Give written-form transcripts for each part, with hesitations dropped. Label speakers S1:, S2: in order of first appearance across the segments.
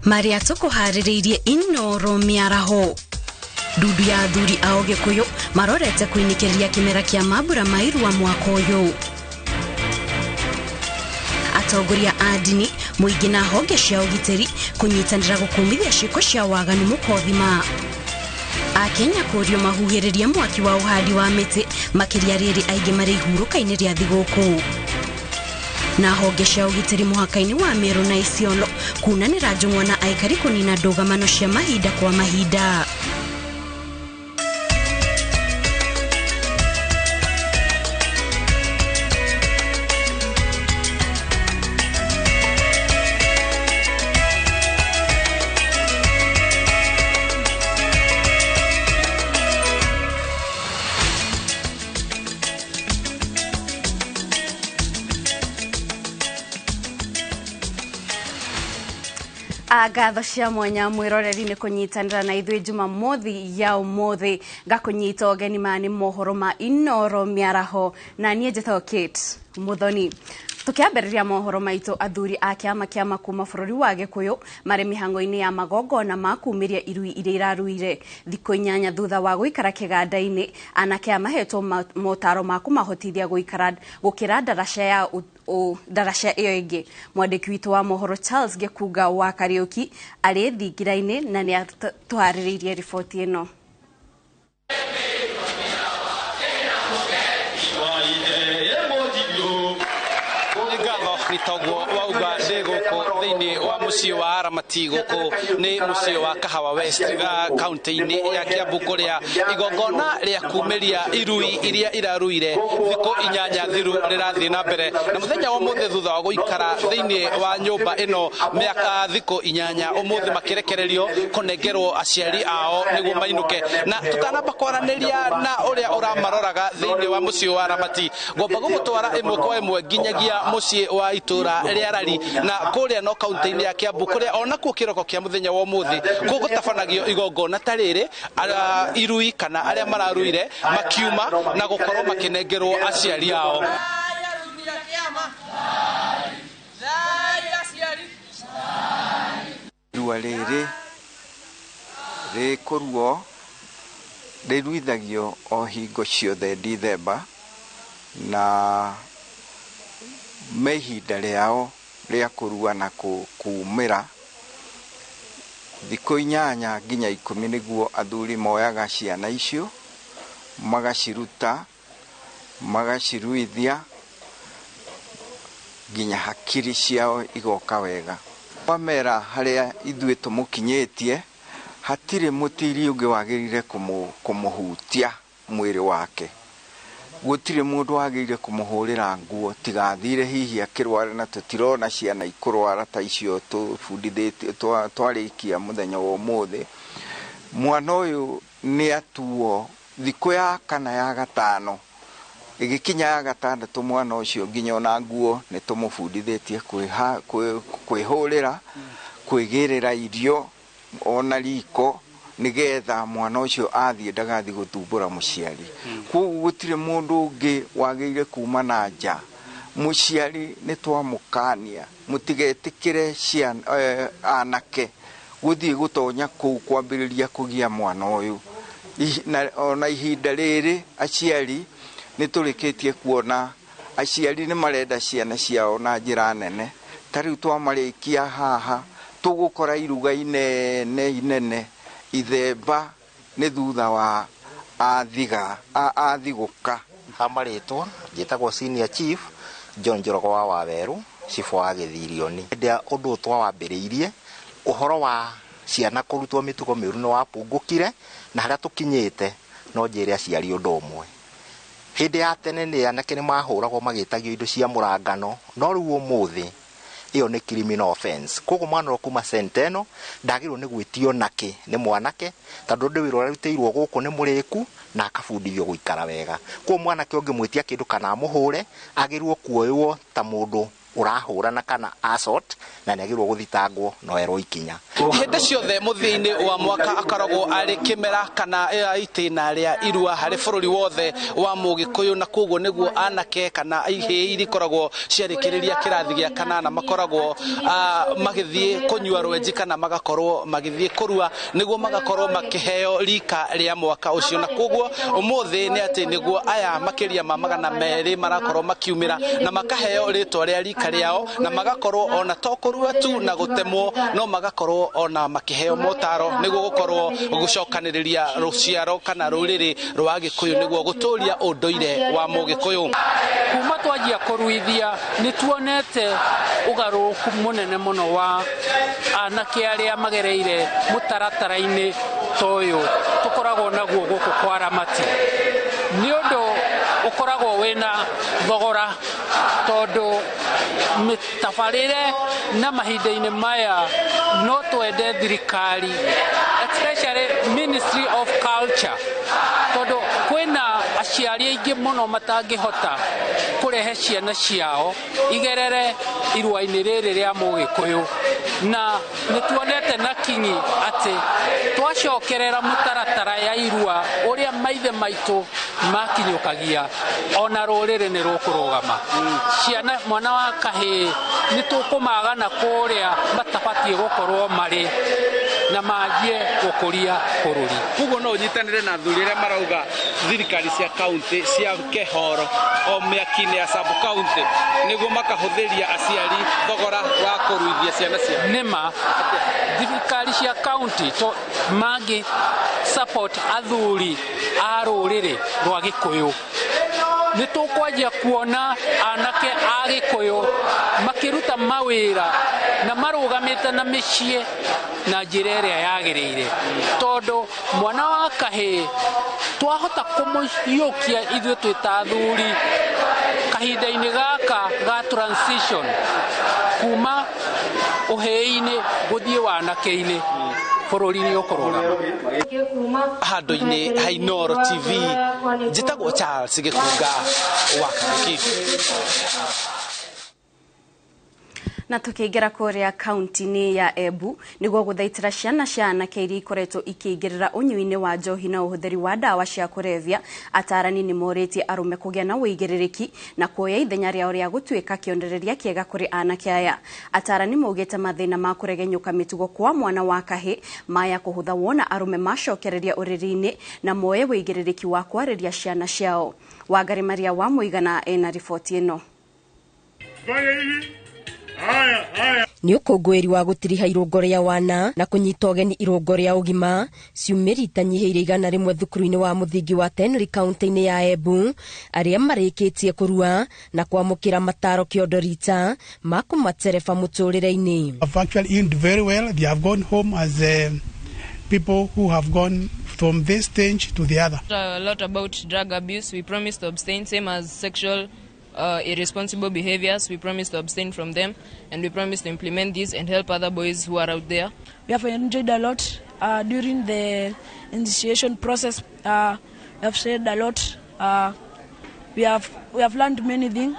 S1: Maria toko haririirie inoro miaraho. Dudu ya athuri ao Gikuyu marorete kuinikiria kimera kia mambura mairu wa mwaka uyu. Atongoria a ndini, muingi na honge cia ugitiri kunyitanira gukumithia ciiko cia waganu mukothima. Akenya kurio mahuhiririe mwaki wa uhandi wa miti makiria riri aingi mari ihuruka-ini ria thiguku. Na honge cia ugitiri muhaka-ini wa Meru na Isiolo kunanira njung'wa na aikari kunina ndugamano cia mahinda kwa mahinda. Agatho cia mwanya mwiroreri ni kunyitanira na ithui Jumamothi ya umuthi gakunyita ogeni mani mohoro ma inoro miaraho na nie njetaho Kate Muthoni. Tukiambiriria mohoro maitu athuri a kiama kuma bururi wa Gikuyu mari mihango-ini ya magongona ma kumiria irui iria iraruire thikũ 8 thutha wa guikara kiganda-ini anake amahetwo motaro ma kumahotithia gukira daraca iyo ingi. Mwandiki witu wa mohoro Charles Gekuga wa Kariuki ari thingira-ini na ni atuhaririirie riboti ino.
S2: Nitogwo wauga ndiguko thiini wa mucii wa Aramati guku ni mucii wa Kahawa West county-ini ya Kiambu kuria igongona ria kumiria irui iria iraruire thikũ 8 thiru rirathii na mbere na muthenya wa muthi thutha wa guikara thiini wa nyumba ino miaka thikũ 8 umuthi makirekererio kunengerwo aciari ao niguo mainuke na tutanamba kwaraniria na uria uramaroraga thiini wa mucii wa Aramati ngomba gumutwara imwe kwa imwe nginyagia mucii wa itura ria Rari na kuria no county-ini ya Kiambu kuria ona ku kiroko kia muthenya wa umuthi gugutabanagio igongona tariri irui kana aria mararuire makiuma na gukorwo makinengerwo aciari ao.
S3: Rua riri rikuruo riruithagio o hingo ciothe Dithemba na mehinda riao ria kurua na kumira thikũ 8 nginya 10 niguo athuri moyaga ciana icio magaciruta magaciruithia nginya hakiri ciao igoka wega. Wamera haria ithuĩ tumukinyitie hatire mutiri ungi wagirire kumuhutia mwiri wake. Gutire mundu wagirire kumuhurira nguo tigathire hihi akirwara na tutirona ciana ikurwara ta icio tufundithĩtie twarikia muthenya wa umuthi. Mwana uyu ni atuo thikũ ya kana ya gatano igikinya ya gatandatu mwana ucio nginya ona nguo ni tumufundithĩtie kwihurira kwigirira irio ona riko nigetha mwana ucio athie ndagathi guthumbura muciari. Koguo gutire mundu ungi wagirire kuma na nja. Muciari ni twamukania mutigetikire ciana anake guthie gutonya kuu kwambiriria kugia mwana uyu ona ihinda riri aciari ni turikitie kuona aciari ni marenda ciana ciao na njira nene. Tariu twamarikia haha tugukora iruga inene ithemba ni thutha wa athiguka.
S4: Hamaritwa njitagwo senior chief John Njorogo wa Waweru cifu wa Githirioni. Ndia undu twawambiriirie uhoro wa ciana kurutwo mitugo miuru no wapungukire na haria tukinyite no njire aciari undu umwe. Hindi ya tene ni anake ni mahuragwo magitagio indo cia murangano no riu umuthi iyo ni criminal offense. Koguo mwana ro kuma senteno ndagirwo ni gwitio nake ni mwanake tondu ndi wiro rarutĩirwo guku ni muriku na akabundithio guikara wega. Koguo mwanake ungi mwitia kindu kana muhure agirwo kuoywo ta mundu urahurana kana assault na nagirwo guthitangwo no erwo ikinya
S2: hende ciothe muthiini wa mwaka akaragwo ari kimera kana itina ria irua hari bururi wothe wa Mugikuyu na koguo niguo anake kana ihii irikoragwo ciarikiriria kirathi gia kanana makoragwo magithie kunyua rwenji kana magakorwo magithie kurua niguo magakorwo makiheo rika ria mwaka ucio na koguo umuthi ni ati niguo aya makiria ma magana meri marakorwo makiumira na makaheo ritwa ria rika riao na magakorwo ona tokurua tu na gutemwo no magakorwo ona makiheo motaro niguo gukorwo gucokaniriria ruciaro kana ruriri rwa Gikuyu niguo guturia unduire wa Mugikuyu
S5: kuma twajia kuruithia ni tuonete ugaruku munene muno wa anake aria magereire mutaratara-ini toyo tukoragwo naguo guku kwa Ramati ni undu ukoragwo wina thogora tondu mitafarire na mahinda-ini maya no twende thirikari especially Ministry of Culture tondu kwina aciari aingi muno matangihota kurehe ciana ciao igerere irua-ini riri ria Mugikuyu na nituonete na kinyi ati twacokerera mutaratara ya irua uria maithe maitu makinyukagia ona ruriri ni rukurugama ciana mwana wa kahii nitukumagana kuria batabatie gukorwo mari na majie gukuria bururi
S2: kugo no nyitanire na thuri ria marauga thirikari cia county cia kehoro o miakine ya sub county niguo makahuthiria aciari thogora wa kuruithia ciana cia
S5: nima thirikari cia county to magi support athuri a ruriri rwa Gikuyu nitukwanjia kuona anake a Gikuyu makiruta mawira na marugamite na micii na njira iria yagiriire tondu mwana wa kahii twahota kumuyukia ithuĩ twita athuri kahinda-ini gaka ga transition kuma uhii-ini guthie wanake-ini bururi-ini ukurugama handu-ini ha Inooro TV njitagwo Charles Gikunga wa Kaniki
S1: na tukiingira kuria kaunti-ini ya Embu niguo guthaitira ciana cia anake iria ikoretwo ikiingirira unyui-ini wa njohi na uhuthiri wa dawa cia kurevya atarani ni moritie arume kugia na uigiririki na kuoya ithenya riao ria gutuika kiondereria kiega kuri anake aya atarani maugite mathina ma kuregenyuka mitugo kwa mwana wa kahi maya kuhutha wona arume macokereria uriri-ini na moye uigiririki wa kwariria ciana ciao Wangari Maria wa Muigana ena riboti ino
S6: ni ukungwiri wa gutiriha irungo ria wana na kunyita ugeni irungo ria ugima ciumĩrĩte nyihĩire igana rĩmwe thukuru-inĩ wa muthingi wa Tenri kaunti-inĩ ya Embu aria marĩkĩtie kurua na kwamũkĩra mataro kĩondorita ma kũmatereba mũtũrĩre-inĩ.
S7: Have actually earned very well. They have gone home as people who have gone from this stage to the other.
S8: A lot about drug abuse. We promise to abstain, same as sexual irresponsible behaviors. We promise to abstain from them, and we promise to implement these and help other boys who are out there.
S9: We have enjoyed a lot during the initiation process. We have shared a lot. We have learned many things.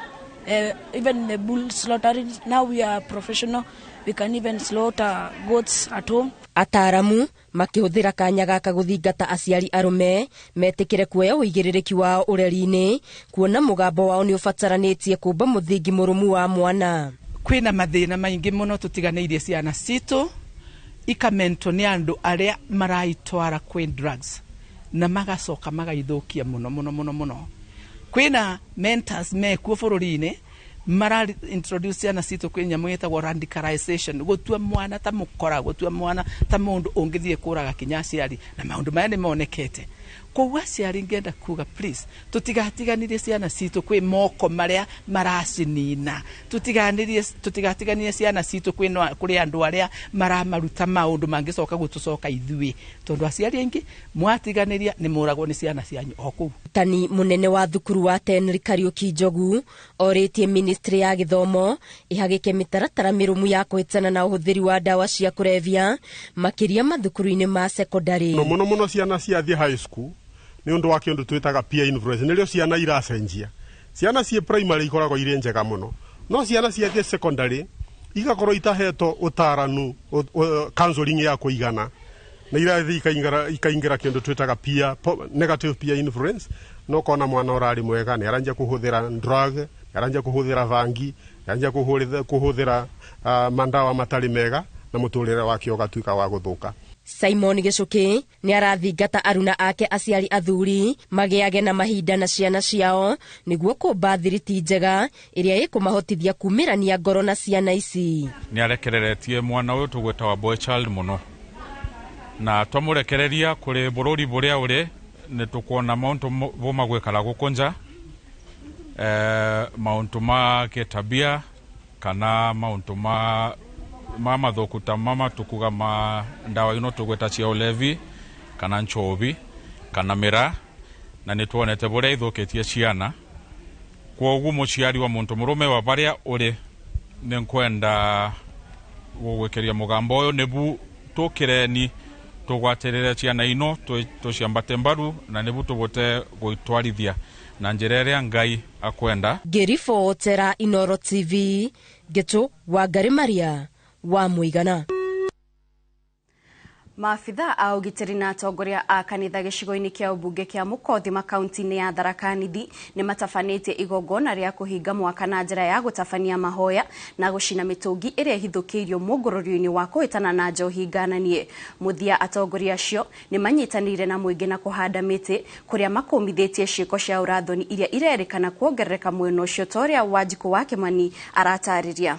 S9: Even the bull slaughtering. Now we are professional. We can even slaughter goats at home.
S6: Ataramu makihuthira kanya gaka guthingata aciari arume metikire kuoya uigĩrĩrĩki wao ureri-ini kuona mugambo wao ni ubataranitie kumba muthingi murumu wa mwana.
S10: Kwina mathina maingi muno tutiganeirie ciana citu ikamento ni andu aria maraitwara kwi drugs na magacoka magaithukia muno. Kwina mentors mekuo bururi-ini mara introduce ciana citu kwi nyamu yetagwo radicalization gutua mwana ta mukora gutua mwana ta mundu ungithie kuraga kinya ciari na maundu maya ni monekete koguo ciari ngenda kuga please tutigatiganirie ciana citu kwi moko maria maracinina tutigatiganie ciana citu kuri andu aria maramaruta maundu mangicoka gutucoka ithui tondu aciari aingi mwatiganiria ni muragwo ni ciana cianyu oku.
S6: Tani munene wa thukuru wa Tenri Kariuki Njogu oritie ministry ya githomo ihagike mitaratara mirumu ya kuhitana na uhuthiri wa dawa cia kurevya makiria mathukuru-ini ma secondary.
S11: Muno ciana ciathie high school ni undu wa kindu twitaga peer influence nilio ciana iracenjia. Ciana cie primary ikoragwo ire njega muno no ciana ciathie secondary igakorwo itahetwo utaranu counseling ya kuigana na irathi ikaingira kindu twitaga negative peer influence no kona mwana urari mwega ni aranja kuhuthira drug, aranja kuhuthira vangi, aranja kuhuthira mandawa matari mega na muturire wake ugatuika wa guthuka.
S6: Simon Gicuki ni arathingata aruna ake aciari athuri magiage na mahinda na ciana ciao niguo kumba thiriti njega iria ikumahotithia kumirania ngoro na ciana ici.
S12: Ni arekereretie mwana uyu tugweta wa boy child muno na twamurekereria kuri bururi buria uri ni tukuona mauntu boma gwikara gukunja mauntu ma ketabia kana mauntu mama thokuta mama tukuga ma ndawa ino tugweta cia ulevi kana nchovi kana mira na nituonete buria ithukitie ciana kwa ugu muciari wa muntu murume wa baria uri ninkwenda gugwikiria mugambo uyu nibu tukireni tugwatirire ciana ino tuciambate mbaru na nibu tubote gwitwarithia na njira iria Ngai akwenda.
S6: Ngiribotera Inoro TV Getu wa Maria wa Muigana.
S1: Maafitha a ugitiri na atongoria a kanitha gicigo-ini kia ubunge kia Mukothima kaunti-ini ya Tharaka Nithi ni matafanĩtie igongona ria kuhinga mwaka na njira ya gutafania mahoya na gucina mitungi iria hithukiirio mungororio-ini wa kuhitana na njohi ngananie. Muthia atongoria acio ni manyitanire na muingi na kuhanda miti kuria makumithitie ciiko cia urathoni iria irerikana kuongerereka mwena ucio toria Wanjiku wa Kimani aratariria.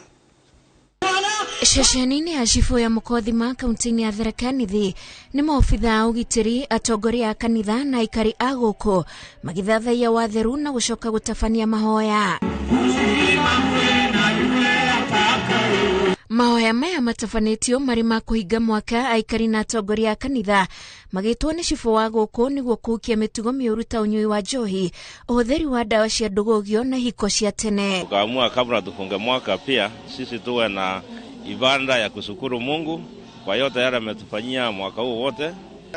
S13: Sheshenini ya Chifu ya Mukothima kaunti-ini ya Tharaka Nithi ni maofitha a ugitiri, atongoria a kanitha na aikari a guku magithathaia watheru na gucoka gutafania mahoya. Mahoya maya matafanĩtio marĩ ma kũhinga mwaka, aikari na atongoria a kanitha magĩtwo nĩ Chifu wa guku nĩguo kũhukia mĩtugo mĩũru ta ũnyui wa njohi, ũhũthĩri wa dawa cia ndũgũgio na hiko cia tene.
S14: Tukaamua kabla tufunge mwaka pia sisi tuwe na ibada ya kushukuru Mungu kwa yote yale ametufanyia mwaka huu wote.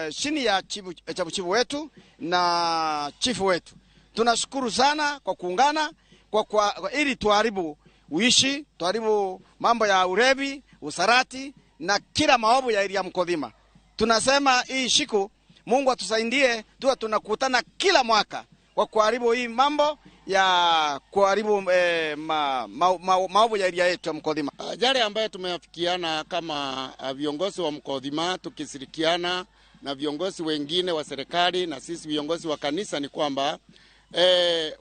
S15: Chini ya chifu wetu na chifu wetu tunashukuru sana kwa kuungana kwa ili tuharibu uishi, tuharibu mambo ya urevi, usarati na kila maovu ya area Mukothima. Tunasema hii siku Mungu atusaidie tuwe tunakutana kila mwaka kwa kuharibu hii mambo ya kuharibu maovu ya area yetu ya Mukothima.
S16: Yale ambayo tumeafikiana kama viongozi wa Mukothima tukishirikiana na viongozi wengine wa serikali na sisi viongozi wa kanisa ni kwamba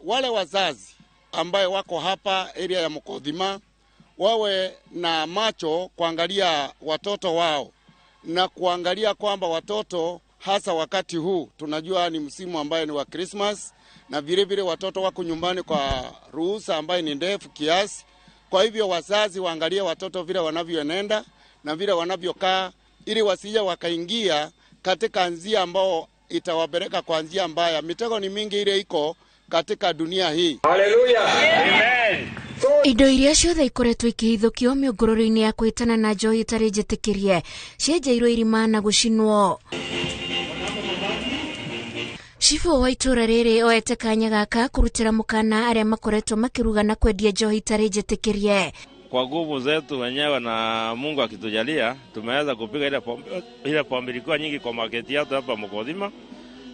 S16: wale wazazi ambaye wako hapa area ya Mukothima wawe na macho kuangalia watoto wao na kuangalia kwamba watoto hasa wakati huu tunajua ni msimu ambaye ni wa Christmas na vile vile watoto wako nyumbani kwa ruhusa ambaye ni ndefu kiasi. Kwa hivyo wazazi waangalie watoto vile wanavyoenenda na vile wanavyokaa ili wasije wakaingia katika njia ambao itawapeleka kwa njia mbaya. Mitego ni mingi ile iko katika dunia hii.
S14: Hallelujah. Amen.
S13: Indo iria ciothe ikoretwo ikihithukio miungururu-ini ya kwitana na njohi itari njitikirie cienjairwo irima na gucinwo. Chifu wa itura riri oete kanya gaka kurutira mukana aria makoretwo makiruga na kwendia njohi itari njitikirie.
S14: Kwa nguvu zetu wenyewe na Mungu akitujalia tumeweza kupiga ile pombe ilikuwa nyingi kwa market yetu hapa Mukothima.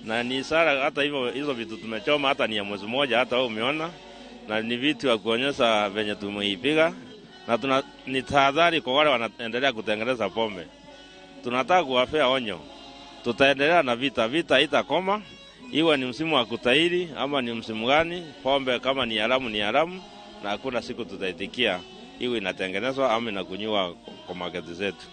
S14: Na ni sara hata hizo vitu tumechoma hata ni ya mwezi mmoja hata wewe umeona. Na ni vitu ya kuonyesha venye tumeipiga na ni tahadhari kwa wale wanaendelea kutengeneza pombe. Tunataka kuwapea onyo. Tutaendelea na vita itakoma. Iwe ni msimu wa kutahiri ama ni msimu gani, pombe kama ni haramu na hakuna siku tutaitikia iwe inatengenezwa ama inakunywa kwa magazeti zetu.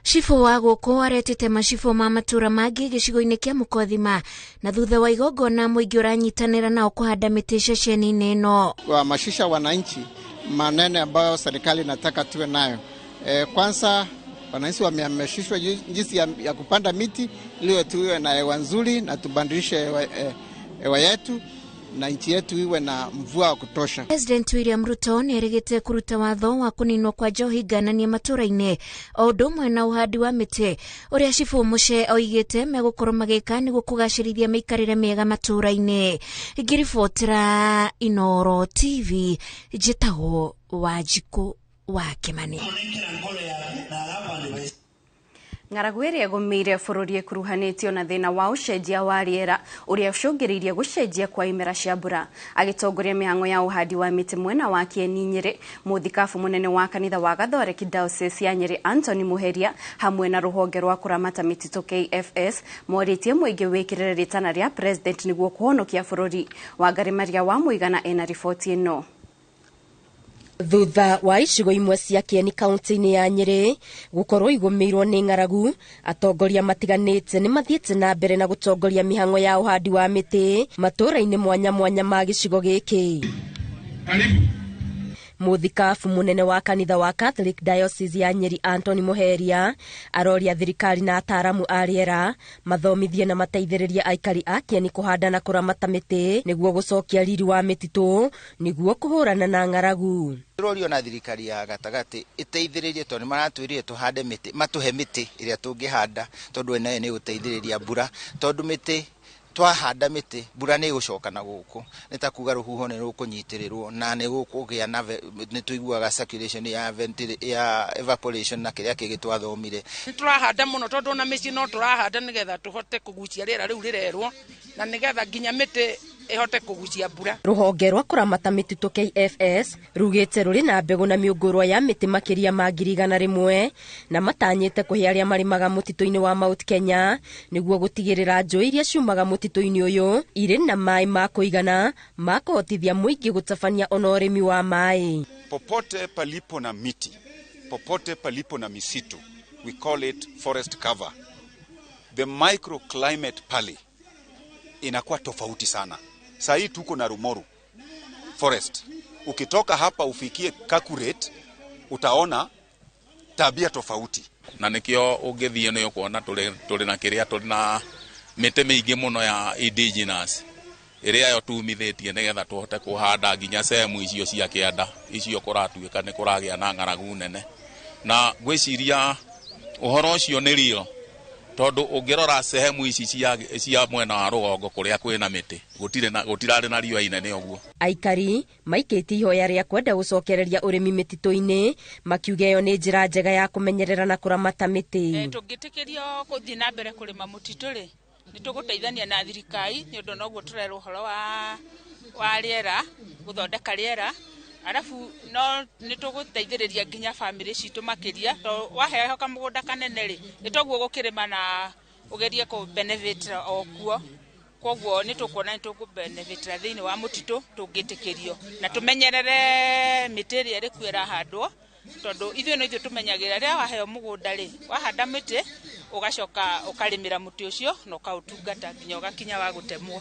S13: Chifu wa guku aretete machifu ma matura mangi gicigo-ini kia Mukothima na thutha wa igongona muingi uranyitanira nao kuhanda miti ceceni-ini ino.
S17: Kuhamasisha wananchi maneno ambayo serikali inataka tuwe nayo. Kwanza wananchi wamehamasishwa jinsi ya kupanda miti ili tuwe na hewa nzuri na tubadilishe hewa yetu. na nchi yetu iwe na mvua wa kutosha.
S13: President William Ruto nĩerĩgĩte kũruta watho wa kũninwo kwa njohi ngananie matũra-inĩ o ũndũ ũmwe na ũhandi wa mĩtĩ ũrĩa Chifu Muche oigĩte megũkorwo magĩka nĩguo kũgacĩrithia mĩikarĩre mĩega matũra-inĩ. Ngĩribotera Inooro TV, njĩtagwo Wanjikũ wa Kĩmani.
S1: Ng'aragu ĩrĩa ĩgũmĩire bũrũri ĩkuruhanĩtio na thĩna wa ũcenjia wa rĩera ũrĩa ũcũngĩrĩirie gũcenjia kwa imera cia mbura. Agĩtongoria mĩhang'o ya ũhandi wa mĩtĩ mwena wa Kieni Nyĩrĩ, mũthikabu mũnene wa kanitha wa Gathoreki Diocese ya Nyĩrĩ Anthony Muheria hamwe na rũhonge rwa kũramata mĩtitũ KFS morĩtie mũingĩ wĩkĩrĩre rĩtana rĩa president nĩguo kũhonokia bũrũri. Wangari Maria wa Mũigana ena riboti ĩno.
S6: Thutha wa icigo imwe cia Kieni kaunti-inĩ ya Nyĩrĩ gũkorwo igũmĩirwo nĩ ng'aragu, atongoria matiganĩte nĩ mathiĩte na mbere na gũtongoria mĩhang'o ya ũhandi wa mĩtĩ matũra-inĩ mwanya mwanya ma gĩcigo gĩkĩ. Mũthikabu mũnene wa kanitha wa Catholic Diocese ya Nyĩrĩ Anthony Muheria aroria thirikari na ataaramu a rĩera mathomithie na mateithĩrĩrie aikari a Kieni kũhanda na kũramata mĩtĩ nĩguo gũcokia riri wa mĩtitũ nĩguo kũhũrana na ng'aragu.
S4: Rorio na thirikari ya gatagati iteithĩrĩrie tondũ maratwĩrire tuhande mĩtĩ, matuhe mĩtĩ ĩrĩa tũngĩhanda tondũ nayo nĩ gũteithĩrĩria mbura, tondũ mĩtĩ twahanda mĩtĩ mbura nĩ gũcoka na gũkũ, nĩ ta kuga rũhuho nĩ rũkũnyitĩrĩrwo na nĩ gũkũgĩa na nĩ tuiguaga circulation ya evaporation na kĩrĩa kĩngĩ twathomire.
S10: Nĩ tũrahanda mũno tondũ na mĩciĩ no tũrahanda nĩgetha tũhote kũgucia rĩera rĩu rĩrerwo na nĩgetha nginya mĩtĩ ihote kugucia mbura.
S6: Rũhonge rwa kũramata mĩtitũ KFS rugĩte rũrĩ na mbegũ na mĩũngũrwa ya mĩtĩ makĩria ma 100,000 na matanyĩte kũhe arĩa marĩmaga mũtitũ-inĩ wa Mount Kenya nĩguo gũtigĩrĩra njũĩ iria ciumaga mũtitũ-inĩ ũyũ irĩ na maĩ ma kũigana ma kũhotithia mũingĩ gũtabania ona ũrĩmi wa maĩ.
S18: Popote palipo na miti, popote palipo na misitu, we call it forest cover. The microclimate pale inakuwa tofauti sana. Saa hii tuko na Rumoru forest. Ukitoka hapa ufikie Kakuret utaona tabia tofauti.
S12: Na nikio ũngĩthie nĩ ũkuona tũrĩ na kĩrĩa tũrĩ na mĩtĩ mĩingĩ mũno ya indigenous ĩrĩa yo tumithĩtie nĩgetha tũhote kũhanda nginya sehemu icio cia kĩanda icio kũratuĩka nĩ kũragĩa na ng'aragu nene. Na gwĩciria ũhoro ũcio nĩ rio tondũ ũngĩrora sehemu ici cia mwena wa rũgongo kũrĩa kwĩna mĩtĩ gũtirarĩ na riũa inene ũguo.
S6: Aikari maikĩtie ihoya rĩa kwenda gũcokereria ũrĩmi mĩtitũ-inĩ makiuga ĩyo nĩ njĩra njega ya kũmenyerera na kũramata mĩtĩ.
S19: Tũngĩtĩkĩrio gũthiĩ na mbere kũrĩma mũtitũ-rĩ nĩ tũgũteithania na thirikari nĩ ũndũ noguo tũrerwo ũhoro wa rĩera, gũthondeka rĩera. Arafu no nĩ tũgũteithĩrĩria nginya family citũ makĩria to waheo kamũgũnda kanene-rĩ nĩ toguo gũkĩrĩma na ũgerie kũ benefit o kuo. Koguo nĩ tũkuona nĩ tũkũ-benefit thĩinĩ wa mũtitũ tũngĩtĩkĩrio na tũmenyerere mĩtĩ ĩrĩa ĩrĩ kuo ĩrahandwo tondũ ithuĩ no ithuĩ tũmenyagĩrĩra rĩrĩa waheo mũgũnda-rĩ wahanda mĩtĩ ũgacoka ũkarĩmĩra mũtĩ ũcio na ũkaũtungata nginya ũgakinya wa gũtemwo.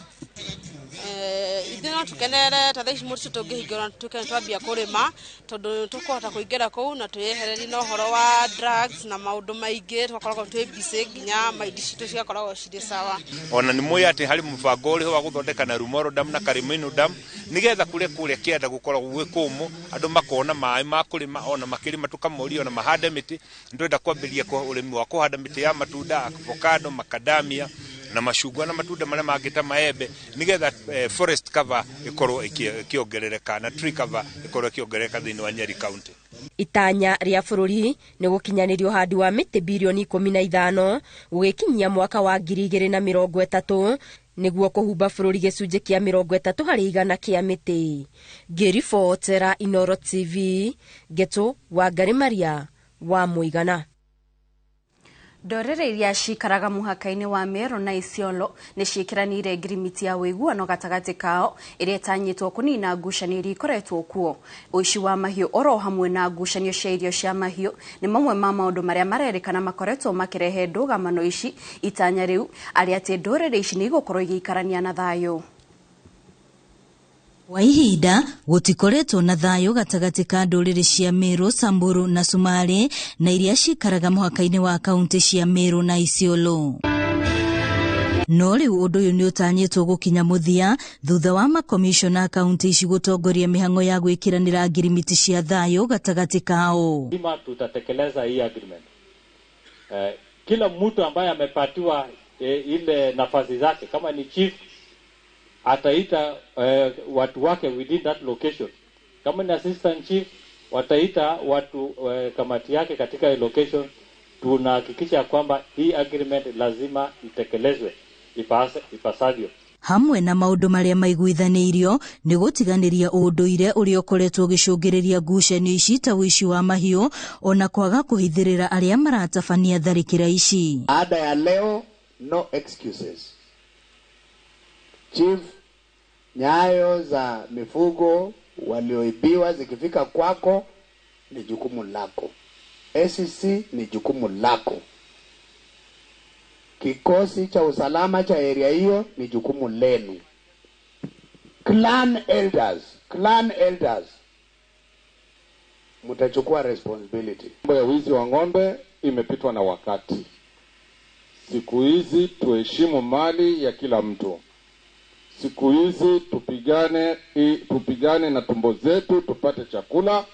S20: Ithuĩ no tũkenere ta thaici mũtitũ tũngĩhingũra tũkene twambia kũrĩma tondũ tũkũhota kũingĩra kũu na twĩyehererie na ũhoro wa drugs na maũndũ maingĩ tũgakoragwo twĩ busy nginya maindi citũ cigakoragwo cirĩ sawa.
S21: Ona nĩ mũĩ atĩ harĩ mũbango ũrĩ wa gũthondeka na Rumoru Dam na Karimino Dam nĩgetha kũrĩa kĩanda gũkoragwo gwĩ kũmũ andũ makona maĩ ma kũrĩma ona makĩrĩma tũkamoria ona mahande mĩtĩ. Nĩtwenda kwambĩrĩria ũrĩmi wa kũhanda mĩtĩ ya matunda, avocado, macadamia na macungwa na matunda marĩa mangĩ ta maembe nĩgetha forest cover ikorwo ikiongerereka na tree cover ikorwo ikiongerereka thĩinĩ wa Nyeri County.
S6: Itanya rĩa bũrũri nĩ gũkinyanĩria ũhandi wa mĩtĩ bilioni 15 gũgĩkinyia mwaka wa 2030 nĩguo kũhumba bũrũri gĩcunjĩ kĩa 30% kĩa mĩtĩ. Ngĩribotera Inooro TV, Geto Wangari Maria wa Mũigana.
S1: Ndorere iria cikaraga mũhaka-inĩ wa Meru na Isiolo nĩ ciĩkĩranĩire ngirimiti ya ũiguano gatagatĩ kao ĩrĩa ĩtanyĩtwo kũnina ngucanio iria ikoretwo kuo. Ũici wa mahiũ oro hamwe na ngucanio cia irio cia mahiũ nĩ mamwe ma maũndũ marĩa marerĩkana makoretwo makĩrehe ndũgamano ici. Itanya rĩu arĩa atĩ ndorere ici nĩ igũkorwo igĩikarania na thayũ.
S22: Kwa ihinda gũtikoretwo na thayũ gatagatĩ ka ndũrĩrĩ cia Meru, Samburu na Somali na iria cikaraga mũhaka-inĩ wa kaunti cia Meru na Isiolo. no riu undu uyu ni utanyitwo gukinya muthia thutha wa makomishona kaunti ici gutongoria mihango ya gwikiranira ngirimiti cia thayo gatagati kao.
S2: Tutatekeleza hii agreement. Kila mtu ambaye amepatiwa ile nafasi zake, kama ni chief ataita watu wake within that location, kama ni assistant chief wataita watu kamati yake katika location. Tunahakikisha kwamba hii agreement lazima itekelezwe ipasavyo.
S22: Hamwe na maundu maria maiguithanirio ni gutiganiria unduire uria ukoretwo gicungiriria ngucanio ici ta wici wa mahiu ona kwaga kuhithirira aria maratabania tharikira ici.
S3: Ada ya leo, no excuses. Chief, nyayo za mifugo walioibiwa zikifika kwako ni jukumu lako. SEC ni jukumu lako. Kikosi cha usalama cha area hiyo ni jukumu lenu. Clan elders mtachukua responsibility.
S23: Mambo ya wizi wa ng'ombe imepitwa na wakati. Siku hizi tuheshimu mali ya kila mtu. Siku hizi tupigane na tumbo zetu tupate chakula,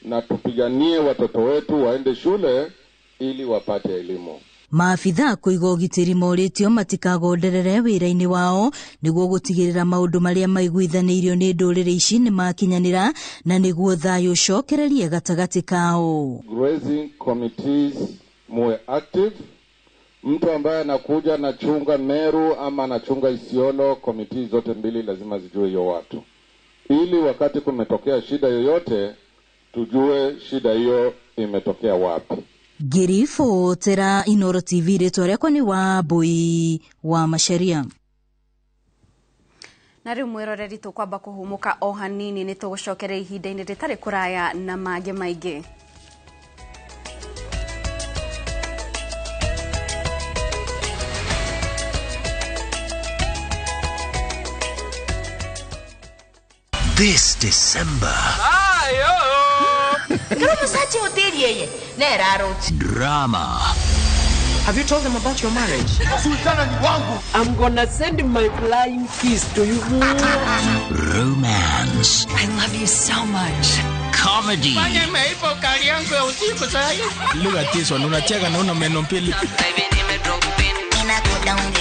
S23: na tupiganie watoto wetu waende shule ili wapate elimu.
S22: Maafitha kuiga ugitiri moritio matikagonderere wira-ini wao niguo gutigirira maundu maria maiguithanirio ni ndurire ici ni makinyanira na niguo thayo ucokererie gatagati kao.
S23: Grazing committees muwe active. Mtu ambaye anakuja na chunga Meru ama anachunga Isiolo, committees zote mbili lazima zijue hiyo watu, ili wakati kumetokea shida yoyote tujue shida hiyo imetokea wapi.
S22: Girifo tera Inoro TV retore kwa ni wa Boi wa Masharia.
S1: Na riu mwiroreri tukwamba kuhumuka o hanini ni tugucokere ihinda-ini ritari kuraya na mage maingi.
S24: This December. Drama.
S25: Have you told them about your marriage? I'm gonna send my flying kiss to you.
S24: Romance.
S25: I love you so much.
S24: Comedy.
S25: Look at this one. Unacheka na una meno mbili.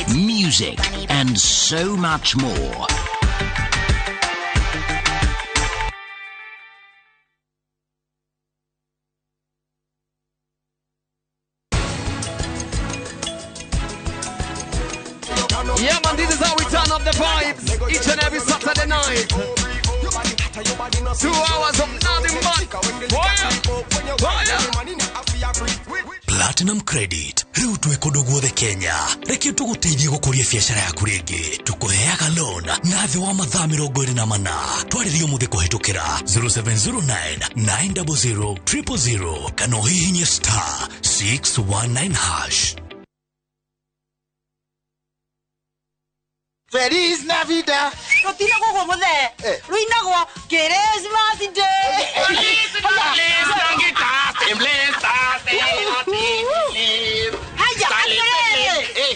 S24: Music and so much more.
S25: Yeah, man, this is how we turn up the vibes each and every Saturday night. 2 hours of nothing but fire.
S24: Platinum Credit. Riu twikondo guothe Kenya. Reke tuguteithie gukuria biashara yaku ringi. Tukuheaga loan na thi wa mathaa 24. Twaririo muthi kuhitukira 0709 900 000 kana uhihinye star 619 hash.
S25: Feliz Navidad.
S26: Rotino gogo mothe. Ruinago Christmas Day.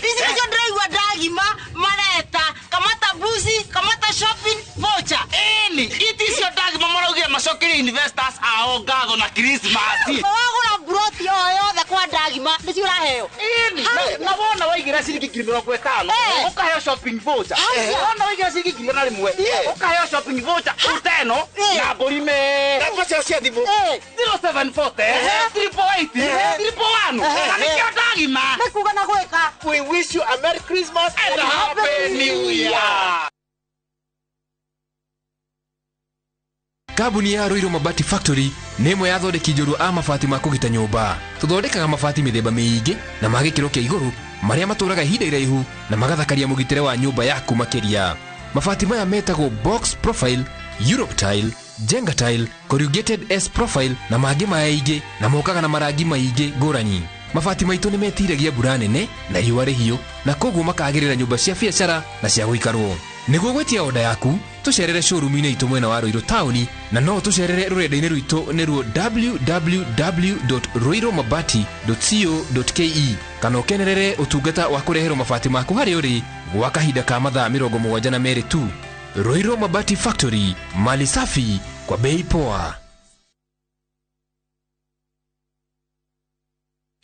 S26: This is your drive wa dagima mareta kamata busi kamata shopping voucher.
S25: Eli, it is your dagima morogia masokiri investors aogago na Christmas.
S26: Wagura broti yoyothe kwa dagima nĩcio ũraheo.
S25: Na wona waigira ciringi 50 ukaheo shopping voucher. Wona waigira ciringi 100 ukaheo shopping voucher uteno na borime. Namba cia thimu 0740 388 381. Dagima.
S26: Nĩkuga na gwĩka.
S25: We wish you a Merry Christmas and a Happy New Year.
S27: Kabuni ya Roiro Mabati Factory nĩ ĩmwe ya thondeki njũru a mabati ma kũgita nyũmba. Tũthondekaga mabati mĩthemba mĩingĩ na ma gĩkĩro kĩa igũrũ marĩa matũraga ihinda iraihu na magathakaria mũgitĩre wa nyũmba yaku makĩria. Mabati maya metagwo box profile, Europe tile, Jenga tile, corrugated S profile na mangĩ maingĩ na mokaga na marangi maingĩ ngũrani. Mabati maitũ nĩ metiragia mbura nene na riũa rĩhiũ na koguo makagĩrĩra nyũmba cia biacara na cia gũikarwo. Nĩguo gwetia oda yaku tucerere showroom-inĩ itũ mwena wa Roiro Town na no tucerere rũrenda-inĩ rwitũ nĩruo www.roiromabati.co.ke kana ukenerere utungata wa kureherwo mabati maku hari uri gwa kahinda ka mathaa 72 tu. Roiro Mabati Factory, mali safi kwa bei poa.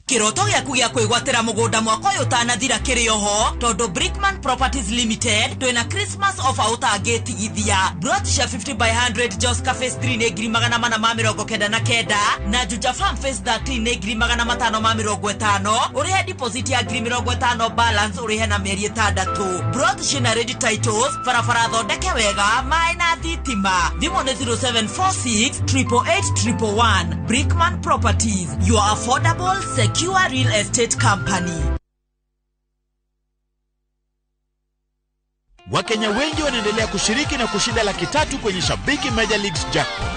S5: Kiroto gyaku gya kwigwatira mugunda mwaka uyu utanathira kiri oho tondu Brickman Properties Limited twina Christmas offer utangitigithia. Brot cia 50 by 100 Jos Cafe 3 ni ngiri 499 na Juja Farm Phase 13 ni ngiri 550 urihe deposit ya ngiri 50 balance urihe na mieri 6. Brot cina ready titles farafara thondeke wega mai na thitima. Thimu ni 0746 888 Brickman Properties, your affordable secure real estate company.
S7: Wakenya wengi wanaendelea kushiriki na kushinda $300,000 kwenye Shabiki Major Leagues Jackpot.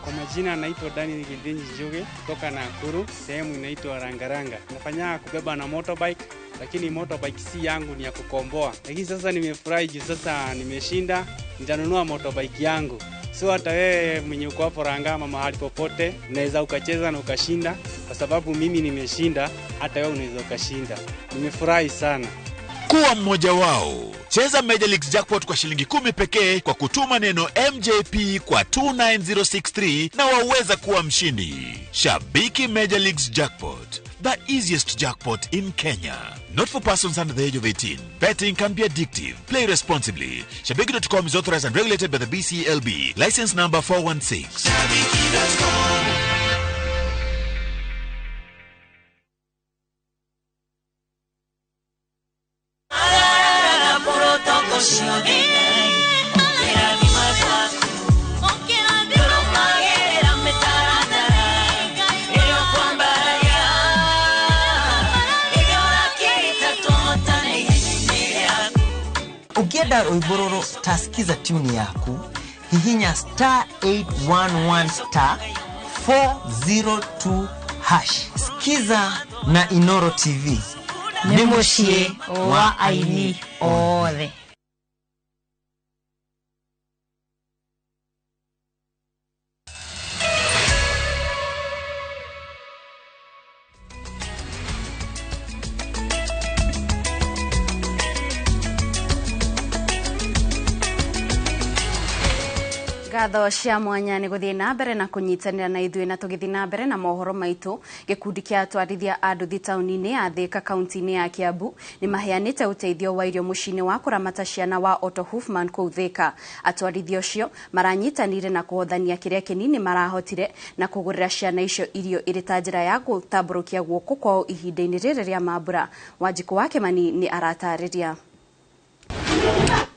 S8: Kwa majina naitwa Dani Gildenji Joge kutoka Nakuru, sehemu inaitwa Rangaranga. Nafanya kubeba na motorbike, lakini motorbike si yangu, ni ya kukomboa. Lakini sasa nimefurahi juu sasa nimeshinda, nitanunua motorbike yangu. So hata wewe mwenye uko hapo Rangama mahali popote unaweza ukacheza na ukashinda, kwa sababu mimi nimeshinda, hata wewe unaweza ukashinda. Nimefurahi sana.
S7: Kuwa mmoja wao. Cheza Major Leagues Jackpot kwa shilingi 10 pekee kwa kutuma neno MJP kwa 29063 na waweza kuwa mshindi. Shabiki Major Leagues Jackpot, the easiest jackpot in Kenya. Not for persons under the age of 18. Betting can be addictive. Play responsibly. Shabiki.com is authorized and regulated by the BCLB. License number 416. Shabiki.com.
S9: Ukienda Oibororo tasikiza tune yaku, hihinya *811*402#. Sikiza na Inoro TV. Nemoshie wa aini othe.
S1: Gatho cia mwanya ni guthie na mbere na kunyitanira na ithuĩ na tugithi na mbere na mohoro maitu. Gikundi kia atwarithia anduthi tauni-ini ya Thika kaunti-ini ya Kiambu ni maheanite uteithio wa irio mucini wa kuramata ciana wa Otto Hoffman kuu Thika. Atwarithia ucio maranyitanire na kuhothania kiria kinini marahotire na kugurira ciana icio irio iri ta njira ya gutamburukia guoko kwao ihinda-ini riri ria mambura. Wanjiku wake mani ni aratariria.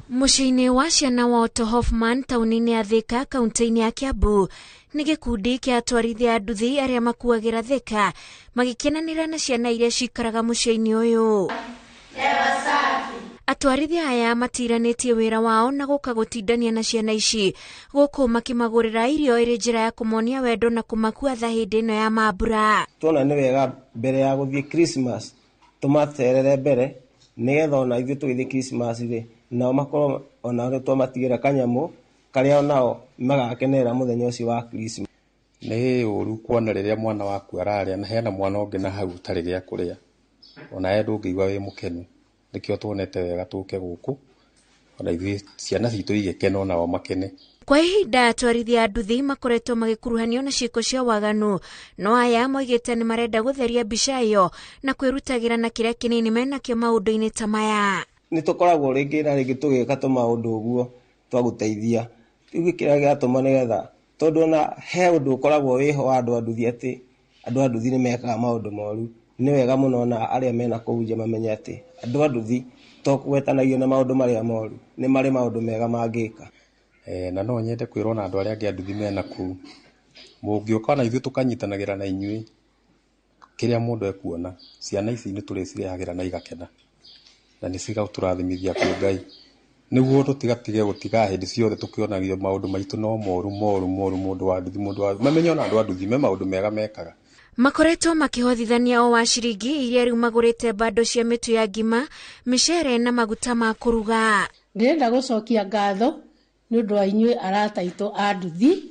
S13: Muciini wa ciana wa Otto Hoffman tauni-ini ya Thika kaunti-ini ya Kiambu ni gikundi kia atwarithia anduthi aria makuagira Thika magikenanira na ciana iria cikaraga muciini uyu. Atwarithia aya matiranetie wira wao na guka gutindania na ciana ici guku makimagurira irio iri njira ya kumonia wendo na kumakuatha hindi ino ya mambura.
S11: Tuna ni wega mbere ya guthie Christmas tumaterere mbere nigetha ona ithuĩ tũgĩthiĩ Christmas ri nao makorwo ona twamatigĩra kanyamu karia onao magakenerera muthenya ũcio wa Christmas.
S15: Nĩ ũru kuona rĩrĩa mwana waku ararĩa na hena mwana ũngĩ na hau tarĩ gĩa kũrĩa, ona ye ndũngĩigua wĩ mũkenu. Nĩkĩo tuonete wega tũke gũkũ ona ithuĩ ciana citũ igĩkena onao makene.
S13: Kwa ihinda atwarithia anduthi makoretwo magikuruhanio na ciiko cia waganu, no aya moigĩte nĩ marenda gũtheria mbica ĩyo na kwĩrutagira na kĩrĩa kĩnini menakĩo maũndũ-inĩ ta maya.
S11: Nĩ tũkoragwo rĩngĩ na rĩngĩ tũgĩka tũmaũndũ ũguo twa gũteithia. Rĩu kĩrĩa gĩatũma nĩgetha tondũ ona he ũndũ ũkoragwo wĩho wa andũ anduthi atĩ andũ anduthi nĩ mekaga maũndũ moru. Nĩ wega mũno na arĩa mena kũu nja mamenye atĩ andũ anduthi to kũgwetanagio na maũndũ marĩa moru, nĩ marĩ maũndũ mega mangĩka.
S15: Na no nyende kwĩrwo na andũ arĩa angĩ anduthi mena kũu, mũngĩũka na ithuĩ tũkanyitanagĩra na inyuĩ kĩrĩa mũndũ ekuona, ciana ici nĩ tũrĩcirehagĩra na igakena na nĩ cigatũrathimithia kwĩ Ngai, nĩguo tũtigatige gũtiga hĩndĩ ciothe tũkĩonagio maũndũ maitũ no moru mũndũ wa nduthi mamenye ona andũ a nduthi me maũndũ mega mekaga.
S13: Makoretwo makihothithania o wa ciringi iria riu magurite bando cia mitu ya ngima, micere na maguta ma kuruga.
S16: Ndirenda gucokia ngatho ni undu wa inyuĩ arata aitũ a nduthi,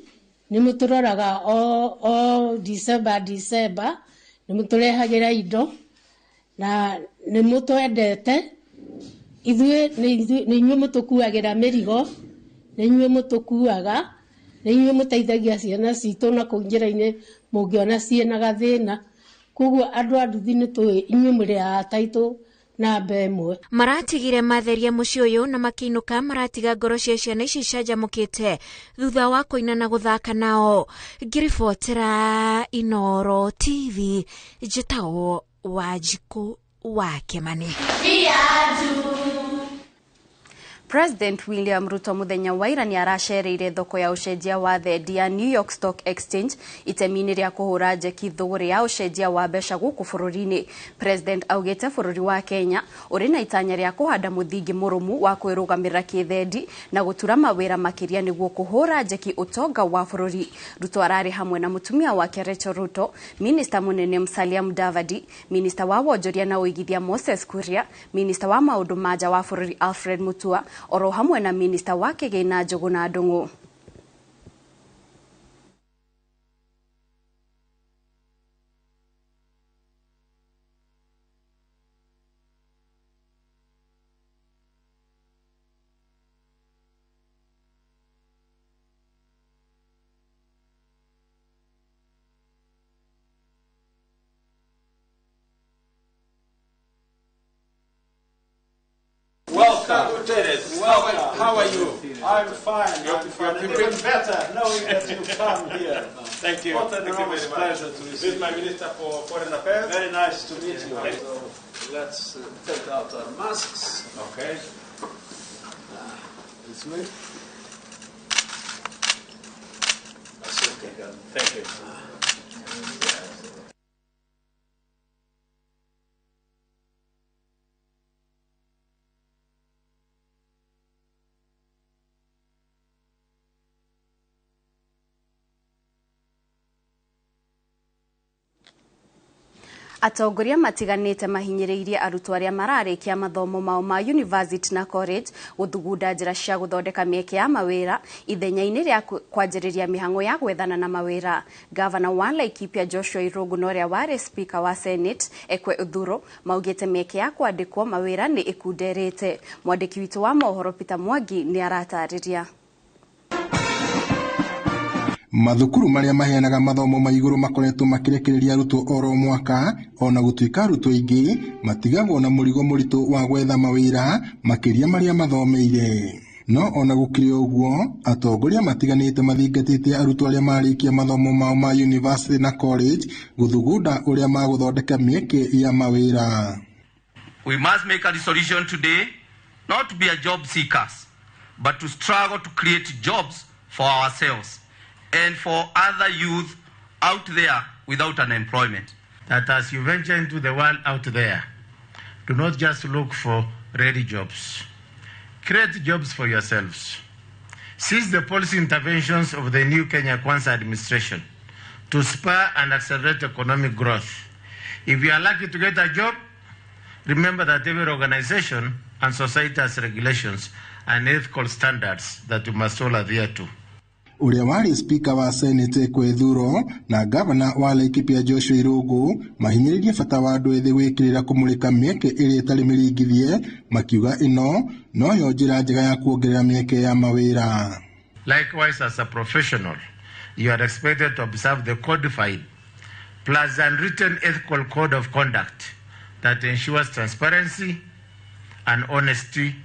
S16: ni muturoraga o December ni mutũrehagĩra indo na nä må twendete ithuä nä inyuä må tå kuagä mĩrigo nä inyuä må tå kuaga nä inyuä må teithagia ciana citå na kå njä ra-inä må ngä ona ciĩna gathĩna koguo andå a nduthi nä tå inyuä må rä ataitå namba ĩmwe.
S13: Maratigire matheria muciĩ ũyũ na makĩinũka maratiga ngoro cia ciana ici canjamũkĩte thutha wa kũina na gũthaka nao. Ngĩribotera Inoro TV, njĩtagwo Wanjikũ wa Kĩmani.
S1: President William Ruto muthenya wa ira ni aracereire thoko ya ucenjia wa thendi ya New York Stock Exchange itemi-inĩ rĩa kũhũra njeki thũgũrĩ ya ucenjia wa mbeca gũkũ bũrũri-inĩ. President augĩte bũrũri wa Kenya ũrĩ na itanya rĩa kũhanda mũthingi mũrũmu wa kwĩrũgamĩrĩra kĩthendi na gũtura mawĩra makĩria nĩguo kũhũra njeki ũtonga wa bũrũri. Ruto ararĩ hamwe na mũtumia wake Rachel Ruto, Minister mũnene Musalia Mudavadi, Minister wa wonjoria na ũigithia Moses Kuria, Minister wa maũndũ ma nja wa bũrũri Alfred Mutua, oro hamwe na Minister wa Kĩgĩna Njũgũna Ndung'u.
S4: Welcome. Welcome. How are you? I'm fine. You're been better knowing that you come here. Thank you. What an enormous pleasure to receive. This is my Minister for Foreign Affairs. Very nice to meet you. So let's take out our masks. Okay. It's me. That's okay. Thank you.
S1: Atongoria matiganĩte mahinyĩrĩirie arutwo arĩa mararĩkia mathomo mao ma university na college gũthugunda njĩra cia gũthondeka mĩeke ya mawĩra ithenya-inĩ rĩa kwanjĩrĩria mĩhang'o ya gwethana na mawĩra. Gavana wa Laikipia Joshua Irungu na ũrĩa warĩ speaker wa Senate Ekwe Uthuro maugĩte mĩeke ya kwandĩkwo mawĩra nĩ ĩkunderĩte. Mwandĩki witũ wa mohoro Peter Mwangi nĩ aratarĩria.
S10: Mathukuru maria maheanaga mathomo ma iguru makoretwo makirekereria arutwo oro mwaka ona gutuika arutwo aingi matigagwo na murigo muritu wa gwetha mawira makiria maria mathomeire. No ona gukiri uguo atongoria matiganite mathingatite arutwo aria marikia mathomo mao ma university na college guthugunda uria maguthondeka mieke ya mawira.
S12: We must make a resolution today not to be a job seekers but to struggle to create jobs for ourselves and for other youth out there without an employment.
S14: That as you venture into the world out there, do not just look for ready jobs. Create jobs for yourselves. Seize the policy interventions of the new Kenya Kwanza administration to spur and accelerate economic growth. If you are lucky to get a job, remember that every organization and society has regulations and ethical standards that you must all adhere to.
S10: Uria wari speaker wa Senate Ekwe Thuro na governor wa Laikipia Joshua Irungu mahinyĩrĩirie bata wa andũ ethĩ gwĩkĩrĩra kũmũrĩka mĩeke ĩrĩa ĩtarĩ mĩringithie makiuga ĩno no yo njĩra njega ya kuongerera mĩeke ya mawĩra.
S14: Likewise, as a professional, you are expected to observe the codified plus unwritten ethical code of conduct that ensures transparency and honesty,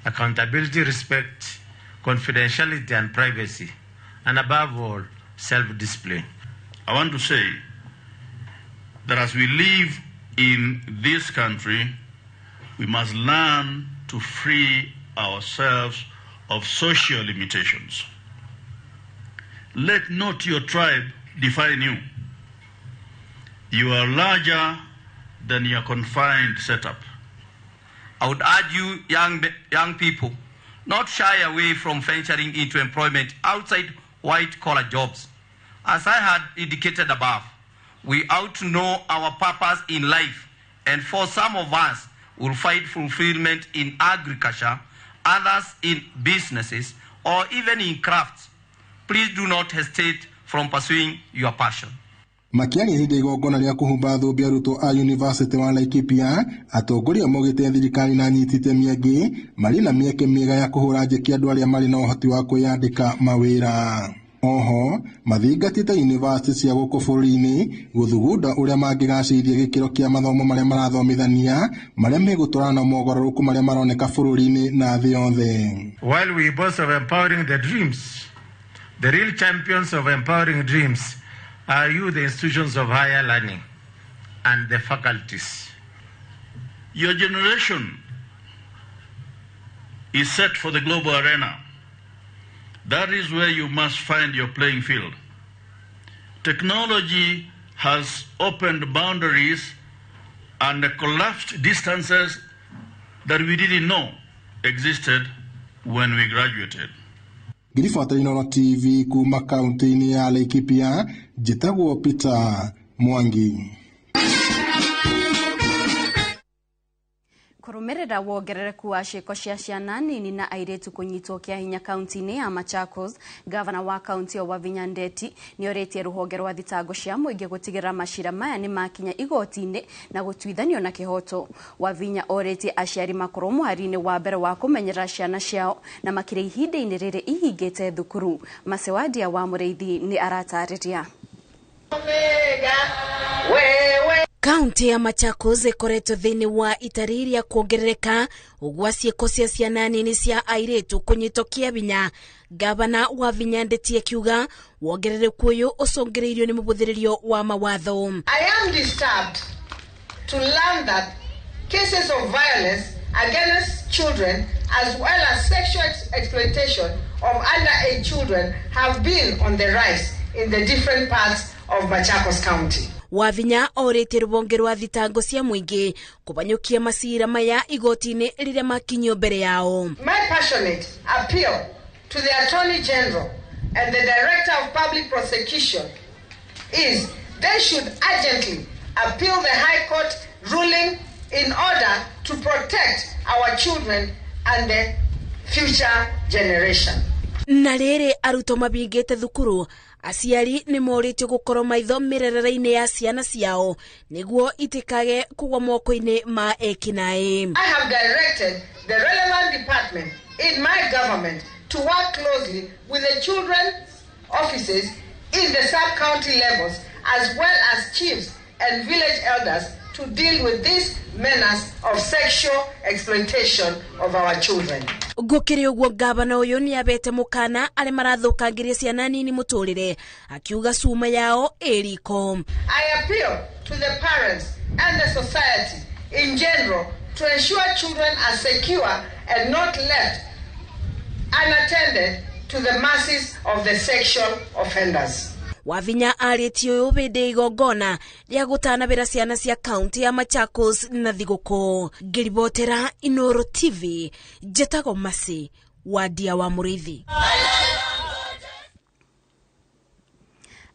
S14: accountability, respect, confidentiality and privacy, and above all, self-discipline.
S17: I want to say that as we live in this country, we must learn to free ourselves of social limitations. Let not your tribe define you. You are larger than your confined setup.
S12: I would urge you, young people, not shy away from venturing into employment outside white-collar jobs. As I had indicated above, we ought to know our purpose in life, and for some of us will find fulfillment in agriculture, others in businesses, or even in crafts. Please do not hesitate from pursuing your passion.
S10: Makiaria hindi igongona ria kuhumba thũmbĩ arutwo a University wa Laikipia, atongoria maugĩte thirikari na anyiti itemi angĩ marĩ na mĩeke mĩega ya kũhũra njeki andũ arĩa marĩ na ũhoti wa kwĩyandĩka mawĩra. Oho, mathingatĩte university cia gũkũ bũrũri-inĩ gũthugunda ũrĩa mangĩgacĩrithia gĩkĩro kĩa mathomo marĩa marathomithania marĩa megũtwarana na mogarũrũku marĩa maroneka bũrũri-inĩ na thĩ yothe.
S14: While we boast of empowering the dreams, the real champions of empowering dreams are you, the institutions of higher learning and the faculties.
S17: Your generation is set for the global arena. That is where you must find your playing field. Technology has opened boundaries and collapsed distances that we didn't know existed when we graduated.
S10: Ngirifuata Inooro TV kuma kaunti-inĩ ya Laikipia, njĩtagwo Peter Mwangi.
S1: Kurumirira wongerereku wa ciĩko cia ciana nini na airĩtu kũnyitwo kĩa hinya kaunti-inĩ ya Machakos, gavana wa kaunti wa Wavinya Ndeti nĩorĩtie rũhonge rwa thitango cia mũingĩ gũtigĩrĩra macira maya nĩ makinya igoti-inĩ na gũtuithanio na kĩhoto. Wavinya orĩtie aciari makorwo mũhari-inĩ wa mbere wa kũmenyerera ciana ciao na makĩria ihinda-inĩ rĩrĩ ihingĩte thukuru. Masewadia wa Mũrĩithi nĩ aratarĩria.
S13: Kaunti ya Machakos ikoretwo thĩinĩ wa itarĩ rĩa kuongerereka ũgwa ciĩko cia ciana nini cia airĩtu kũnyitwo kĩa hinya. Gavana wa Wavinya Ndeti akiuga wongerereku ũyũ ũcũngĩrĩirio nĩ mũhũthĩrĩrio wa mawatho.
S2: I am disturbed to learn that cases of violence against children as well as sexual exploitation of underage children have been on the rise in the different parts of Machakos County.
S13: Wavinya orĩtie rũhonge rwa thitango cia mũingĩ kũbanyũkia macira maya igoti-inĩ rĩrĩa makinyio mbere yao.
S2: My passionate appeal to the Attorney General and the Director of Public Prosecution is they should urgently appeal the High Court ruling in order to protect our children and the future generation.
S13: Na rĩrĩ arutwo mabingĩte thukuru, aciari nĩ morĩtio gũkorwo maitho mĩrerere-inĩ ya ciana ciao nĩguo itikage kũgwa moko-inĩ ma ekinaĩ.
S2: I have directed the relevant department in my government to work closely with the children's offices in the sub-county levels as well as chiefs and village elders to deal with this menace of sexual exploitation of our children.
S13: Gũkĩrĩ ũguo gavana ũyũ nĩ abete mũkana arĩa marathũkangĩria ciana nini mũtũrĩre akiuga cuma yao ĩriko.
S2: I appeal to the parents and the society in general to ensure children are secure and not left unattended to the masses of the sexual offenders.
S13: Wavinya arĩtie ũyũ hĩndĩ igongona rĩa gũtanabĩra ciana cia kaunti ya Machakos na thigũkũ. Ngĩribotera Inooro TV, njĩtagwo Masi Wadia wa Mũrĩithi.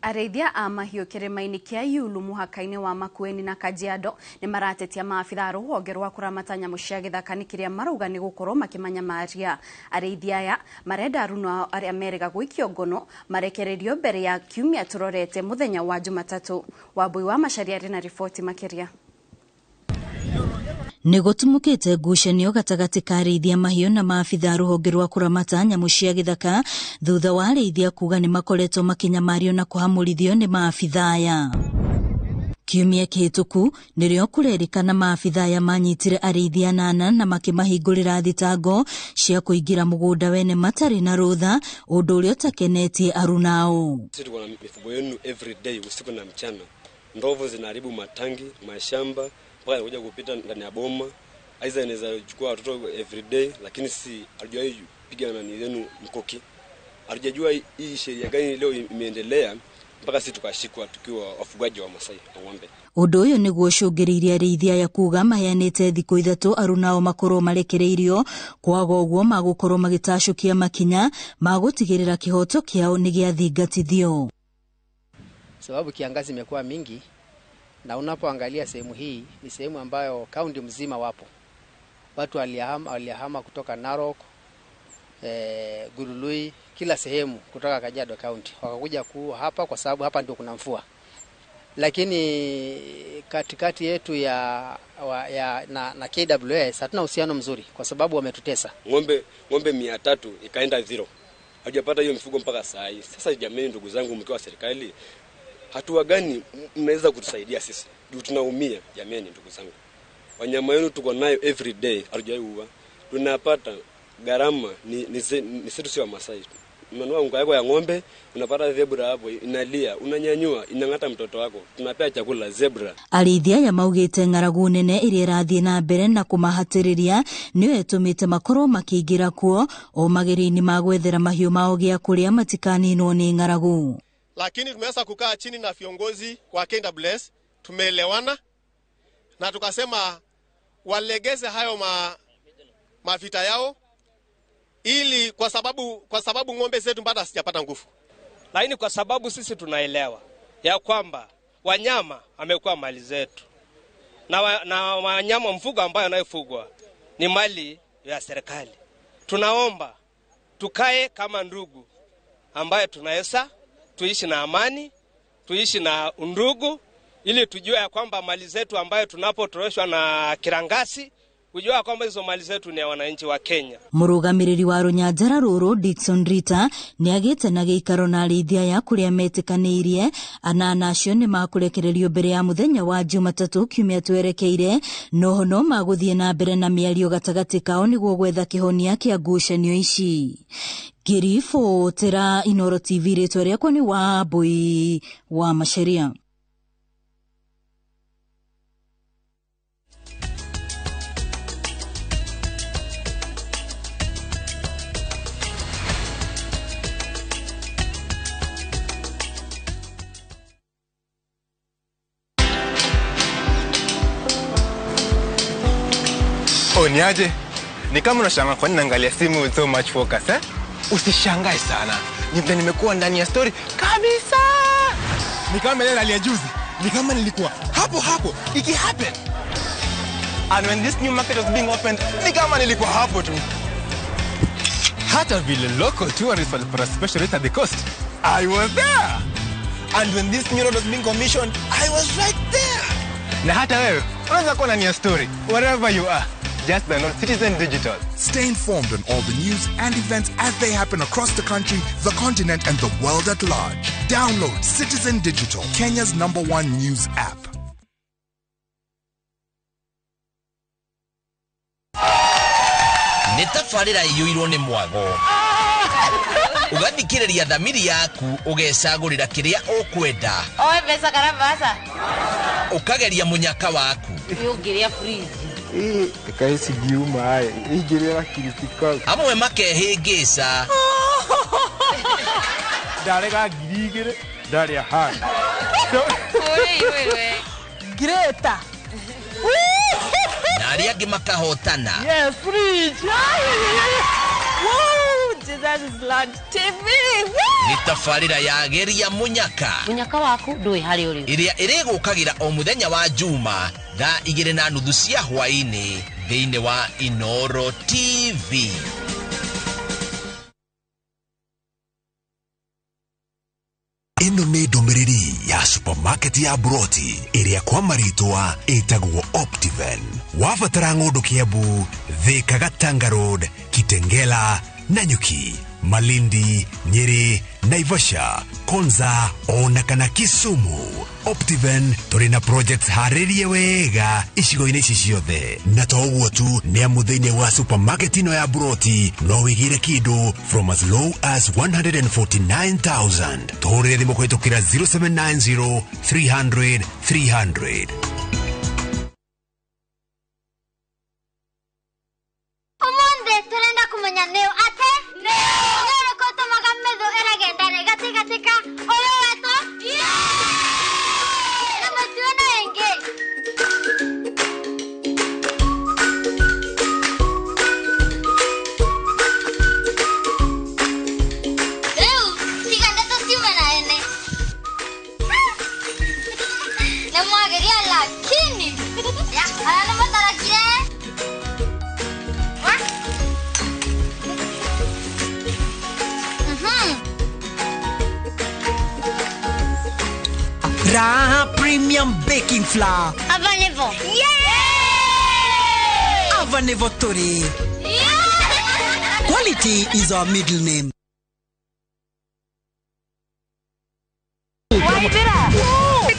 S1: Arĩithia a mahiũ kĩrĩma-inĩ kĩa Yulu mũhaka-inĩ wa Makueni na Kajiado nĩ maratetia maabitha rũhonge rwa kũramata nyamũ cia gĩthaka nĩ kĩrĩa marauga nĩ gũkorwo makĩmanyamaria. Arĩithia aya marenda aruna arĩa merega gũikio ngono marekererio mbere ya kiumia tũrorete mũthenya wa Jumatatũ. Wambui wa Macharia arĩ na riboti makĩria.
S22: Nĩ gũtumũkĩte ngucanio gatagatĩ ka arĩithia mahiũ na maabitha rũhonge rwa kũramata nyamũ cia gĩthaka thutha wa arĩithia kuga nĩ makoretwo makĩnyamario na kũhamũrithio nĩ maabitha aya. Kiumia kĩhĩtũku nĩrĩo kũrerĩkana maabitha aya manyitire arĩithia 8 na makĩmahingũrĩra thitango cia kũingĩra mũgũnda wene matarĩ na rũtha, ũndũ ũrĩa ũtakenetie arunao.
S3: Sisi tuko na mifugo yenu every day usiku na mchana. Ndovu zinaharibu matangi, mashamba, mpaka kuja kupita ndani ya boma. Aiza inaweza chukua watoto every day, lakini sisi hatujawahi piga na nini mkoki. Hatujajua hii sheria gani leo imeendelea mpaka sisi tukashikwa tukiwa wafugaji wa Masai wa ng'ombe.
S22: Ũndũ ũyũ nĩguo ũcũngĩrĩirie arĩithia ya kuga maheanĩte thikũ 3 arunao makorwo marekereirio kwaga ũguo magũkorwo magĩtacũkia makinya magũtigĩrĩra kĩhoto kĩao nĩ gĩathingatithio.
S6: Sababu kiangazi imekuwa mingi na unapoangalia sehemu hii ni sehemu ambayo kaunti mzima wapo. Watu walihama kutoka Narok, Gurului, kila sehemu kutoka Kajiado County. Wakakuja hapa kwa sababu hapa ndio kuna mvua. lakini katikati yetu na KWS hatuna uhusiano mzuri kwa sababu wametutesa.
S3: Ng'ombe 300 ikaenda 0. Hajapata hiyo mifugo mpaka saa hii. Sasa jamani, ndugu zangu, mkiwa serikali, hatua gani mnaweza kutusaidia sisi? Ndio tunaumia jamani, ndugu zangu. Wanyama wenu tuko nayo every day, hatujaua. Tunapata gharama ni sisi sio Masai. Unanua unga yako ya ng'ombe, unapata zebra hapo inalia, unanyanyua, inangata mtoto wako. Tunapea chakula zebra.
S22: Arithia ya maugite ng'aragu nene iria irathie na mbere na kumahatiriria niyo etumite makoro makiingira kuo o mageri-ini ma gwethera mahiu mao gia kuria matikaninwo ni ng'aragu.
S18: Lakini tumeweza kukaa chini na viongozi wa KWS, tumeelewana na tukasema walegeze hayo mavita yao, ili kwa sababu ng'ombe zetu bado sijapata nguvu.
S19: Lakini kwa sababu sisi tunaelewa ya kwamba wanyama amekuwa mali zetu, na wanyama mfugo ambayo anayefugwa ni mali ya serikali. Tunaomba tukae kama ndugu ambaye tunaweza tuishi na amani, tuishi na undugu, ili tujue ya kwamba mali zetu ambayo tunapotoroshwa na kirangasi, kujua kwamba hizo mali zetu ni ya wananchi wa Kenya.
S22: Murugamiriri wa runyanjara ruru Dickson Rita ni agite na giikaro na arithia ya kuria metikanirie ananacio ni makurekererio mbere ya muthenya wa Jumatatu kiumia twerekeire, no maguthie na mbere na miario gatagati kao niguo gwetha kihonia kia ngucanio ici. Girifo tera Inoro TV ritwa riakwa ni Wambui wa Masharia.
S20: Niaje? Ni kama unashangaa kwa nini naangalia simu with so much focus, eh? Usishangae sana. Nimekuwa ndani ya story kabisa. Ni kama ile hali ya juzi. Ni kama nilikuwa hapo iki happen. And when this new market was being opened, ni kama nilikuwa hapo tu. Hata vile local tourists for a special rate at the coast, I was there. And when this new road was being commissioned, I was right there. Na hata wewe unaweza kuwa ndani ya story wherever you are. Just download Citizen Digital.
S21: Stay informed on all the news and events as they happen across the country, the continent, and the world at large. Download Citizen Digital, Kenya's #1 news app.
S23: Nitafarira iyuirwo ni mwago. Ugathikiriria thamiri yaku ugecagurira kiria ukwenda.
S24: Oe pesa karabasa.
S23: Ukageria munyaka waku.
S24: Ugiria fridge.
S20: Kaisi giuma haya. Igiria kirifika.
S23: Amwe makehingisa.
S20: Darega girigire, daria ha.
S24: Wewe.
S23: Greta. Nari angi makahotana.
S24: Yes, fridge. Woo, Jesus is Lord TV.
S23: Nitafarira yageria munyaka.
S24: Munyaka waku ndui hari uri.
S23: Iria irigukagira o muthenya wa Juma thaa 2:30 cia hwaini thiini wa Inoro TV.
S26: Ino nĩ ndũmĩrĩri ya supermarket ya Broti ĩrĩa kwa marĩtwa ĩtagwo Optiven. Wabatara ng'ũndũ Kiambu, Thika, Gatanga Road, Kitengela, Nanyuki, Malindi, Nyeri, Naivasha, Konza, ona kana Kisumu. Optiven tũrĩ na projects harĩrie wega icigo-inĩ ici ciothe. Na to ũguo tu, nĩ amu thĩinĩ wa supermarket ino ya Broti no wĩgĩre kĩndũ from as low as 149,000. Tũhũrĩre thimũ kũhĩtũkĩra 0790 300 300.
S28: Omonde turenda kumenya neo ate nero koto magamedo eragenda negatika oyo weto na matuana enge eu sigande to siumena ene na mwageria lakini ya ana matarakire
S26: Raha
S5: premium baking flour.
S28: Avanevo. Yay!
S5: Avanevo Tori. Quality is our middle name.
S24: Waithira.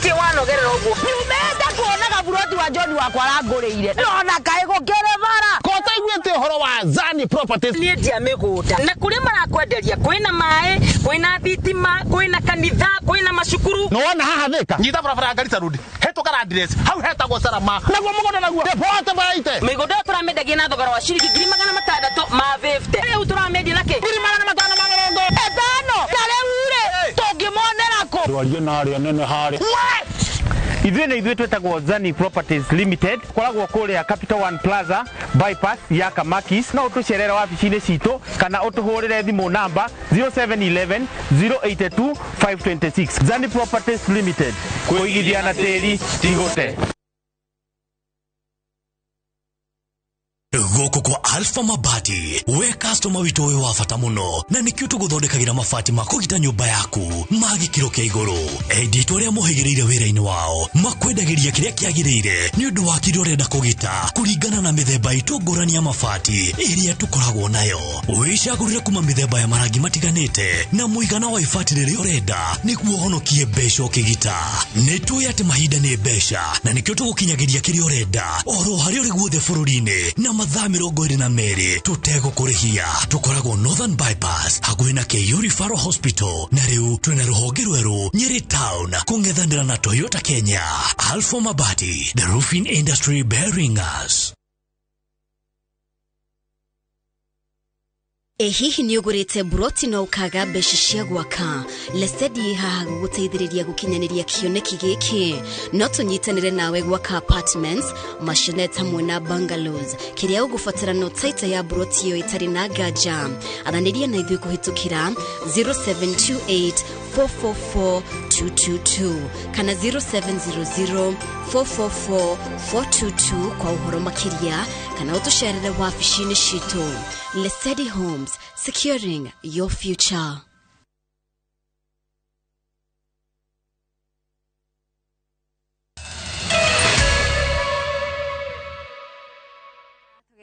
S24: Kiwano gerero guo. Nyumenda kuona kaburoti wa John wa kwaranguriire. Nona kai gukerevara.
S7: Kota igwete horo wa Zani Properties.
S24: Ni ndia miguda. Na kuri marakwenderia kwina mai, kwina thitima, kwina kanitha, kwina macukuru.
S7: No wana haha thika. Nyita barabara Garissa Road. Heto kara address. Hau hetagwo Sarama. Naguo mugondo naguo. Depote baite.
S24: Migodo turamendagia na thogora wa ciringi 6,600 ma 50. Riu turamendia naki
S7: 5,500.
S24: Etano. Na riu tungimonera ko.
S7: Ndwarie na aria nene hari.
S8: Ithuĩ twetagwo Zani Properties Limited, koragwo kũrĩa Capital One Plaza bypass ya Kamakis. No ũtũcerere wabici-inĩ citũ kana ũtũhũrĩre thimũ namba 0711 082 526. Zani Properties Limited, kũigithia na tĩri tigũte.
S26: Goko kwa Alpha Mabati, we customer wito we wafata muno na nikio tuguthondekagira mabati makugita nyumba yaku magikiro kia iguru. Edito ria muhigirire wira-ini wao makwendagiria kiria kiagirire ni undu wa kirio renda kugita kuringana na mithemba itungurani ya mabati iria tukoragwo nayo. Wicagurire kuma mithemba ya marangi matiganite na muigana wa ibati riria urenda niguo honokie mbeca ukigita. Nitui ati mahinda ni mbeca na nikio tugukinyagiria kiria urenda oro hari uri guothe bururi-ini na mathaa 22 tutegũkũrĩhia. Tukoragwo Northern Bypass hakuhĩ na Keio Referral Hospital na rĩu twĩna rũhonge rwerũ Nyeri Town kũng'ethanĩra na Toyota Kenya. Alpha Mabati, the roofing industry bearing us.
S22: Hihi ni ugurite buroti na ukaga mbeca cia gwaka. Lesedi haha guguteithĩrĩria gukinyaniria kioneki giki. No tunyitanire nawe gwaka apartments, maisonette hamwe na bungalows. Kiria ugubatara no taita ya buroti yo itari na gaja. Athaniria na ithuĩ kuhitukira 0728 444 222 kana 0700 444 422 kwa uhoro makiria kana utusherere wabici-inĩ citũ. Lesedi Homes, securing your future.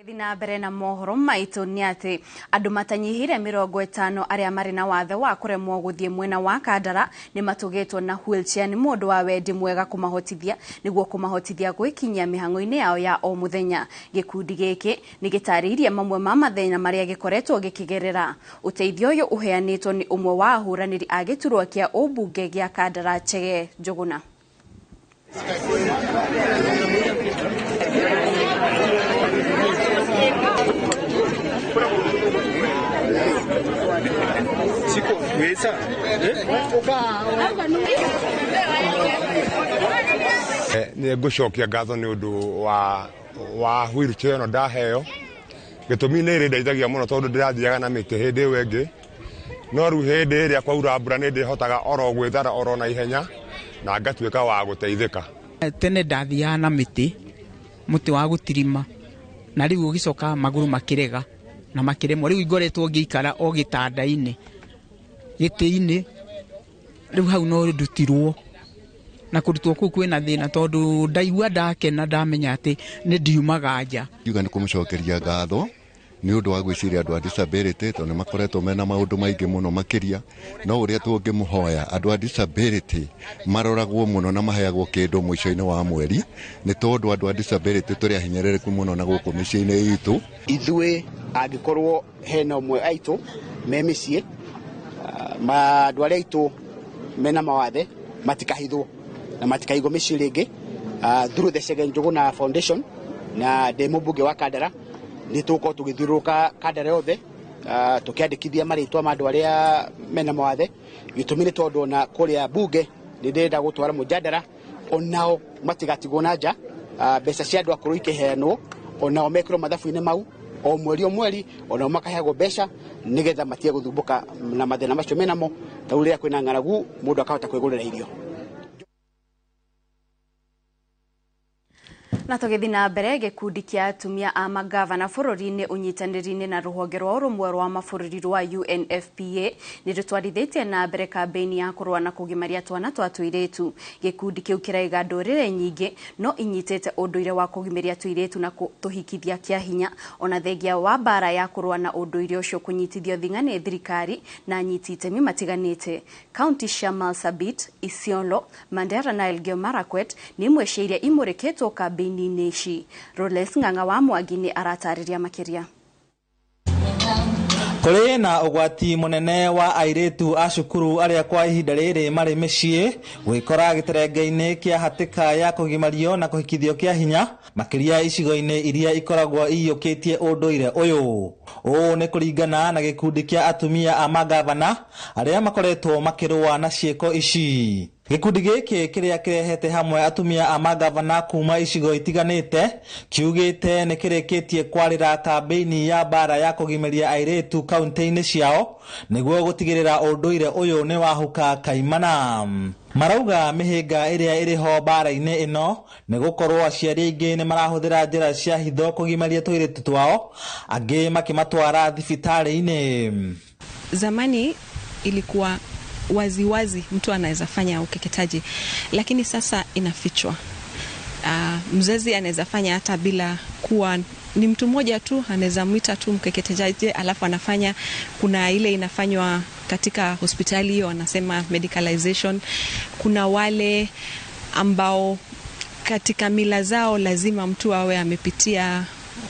S1: Na mbere na mohoro maitũ nĩ atĩ andũ matanyihire 50 arĩa marĩ na wathe wa kũremwo gũthiĩ mwena wa Kandara nĩ matũgĩtwo na wheelchair nĩ mũndũ wa wendi mwega kũmahotithia nĩguo kũmahotithia gwĩkinyia mĩhang'o-inĩ yao ya o mũthenya. Gĩkundi gĩkĩ nĩ gĩtarĩirie mamwe ma mathĩna marĩa gĩkoretwo gĩkĩgerera. Ũteithio ũyũ ũheanĩtwo nĩ ũmwe wa ahũranĩri a gĩturwa kĩa ũmbunge gĩa Kandara Chege Njuguna.
S9: Nĩ ngũcokia ngatho nĩ ũndũ wa wheelchair ĩno ndaheo. Gĩtũmi nĩ ĩrĩndeithagia mũno tondũ ndĩrathiaga na mĩtĩ hĩndĩ ĩyo ĩngĩ, no rĩu hĩndĩ ĩrĩa kwaura mbura nĩ ndĩhotaga oro gwĩthara oro na ihenya na ngatuĩka wa gũteithĩka.
S11: Tene ndathiaga na mĩtĩ, mũtĩ wa gũtirima, na rĩu ũgicoka magũrũ makĩrega na makĩremwo. Rĩu ngoretwo ngĩikara o gĩtanda-inĩ gĩtĩ-inĩ, rĩu hau no ndutirwo na kũrutwo kũu kwĩna thĩna tondũ ndaigua ndakena ndamenya atĩ nĩ ndiumaga nja.
S15: Ngiuga nĩ kũmũcokeria ngatho nĩ ũndũ wa gwĩciria andũ a disability tondũ makoretwo mena maũndũ maingĩ mũno makĩria, no ũrĩa tũngĩmũhoya andũ a disability maroragwo mũno na maheagwo kĩndũ mũico-inĩ wa mweri, nĩ tondũ andũ a disability tũrĩ ahinyĩrĩrĩku mũno na gũkũ mĩciĩ-inĩ itũ.
S25: Ithuĩ angĩkorwo hena ũmwe aitũ me mĩciĩ, andũ arĩa aitũ mena mawathe matikahithwo na matikaigwo mĩciĩ rĩngĩ. Through the Chege Njuguna Foundation na ndĩ mũmbunge wa Kandara nĩ tũgũkorwo tũgĩthiũrũrũka Kandara yothe tũkĩandĩkithia marĩtwa ma andũ arĩa mena mawathe. Gĩtũmi nĩ tondũ ona kũrĩa bunge nĩ ndĩrenda gũtwara mũjadala onao matigatigwo na nja, mbeca cia andũ akũrũ ikĩheanwo onao mekĩrwo mathabu-inĩ mau o mweri onao makaheagwo mbeca nĩgetha matige gũthumbũka na mathĩna macio menamo, ta rĩrĩa kwĩna ng'aragu mũndũ akahota kwĩgũrĩra irio.
S1: Na tugithi na mbere gikundi kia atumia a magavana bururi-ini unyitaniri-ini na ruhonge rwa urumwe rwa mabũrũri rwa UNFPA ni rutwarithitie na mbere kampeni ya kurua na kugimaria twana twa tuiretu. Gikundi kiu kiraiga ndũrĩrĩ nyingĩ no inyitĩte ũndũire wa kugimaria tuiretu na tuhikithia kia hinya ona thengia wa bara ya kurua na ũndũire ũcio kunyitithio thinga nĩ thirikari na anyiti itemi matiganĩte. County cia Marsabit, Isiolo, Mandera na Elgeyo Marakwet ni imwe cia iria imũrĩkĩtwo kampeni Nishi. Roles Ng'ang'a wa Mwangi ni aratariria makiria.
S2: Kũrĩ na ũgwati mũnene wa airĩtu a cukuru arĩa kwa ihinda rĩrĩ marĩ mĩciĩ gwĩkora gĩterenge-inĩ kĩa hatĩka ya kũgimario na kũhikithio kĩa hinya makĩria icigo-inĩ iria ikoragwo iyũkĩtie ũndũire ũyũ. Ũũ nĩ kũringana na gĩkundi kĩa atumia a magavana arĩa makoretwo makĩrũa na ciĩko ici. Gikundi gĩkĩ kĩrĩa kĩrehete hamwe atumia a magavana kuma icigo itiganĩte kiugĩte nĩ kĩrĩkĩtie kwarĩra kampeni ya bara ya kũgimaria airĩtu kaunti-inĩ ciao nĩguo gũtigĩrĩra ũndũire ũyũ nĩ wahuka kaimana. Marauga mĩhĩnga ĩrĩa ĩrĩho bara-inĩ ĩno nĩ gũkorwo aciari aingĩ nĩ marahũthĩra njĩra cia hitho kũgimaria tũirĩtu twao, angĩ makimatwara thibitarĩ-inĩ.
S4: Zamani ilikuwa wazi mtu anaweza fanya ukeketaji, lakini sasa inafichwa. Mzazi anaweza fanya hata bila kuwa ni mtu mmoja tu, anaweza muita tu mkeketaji alafu anafanya. Kuna ile inafanywa katika hospitali hiyo wanasema medicalization. Kuna wale ambao katika mila zao lazima mtu awe amepitia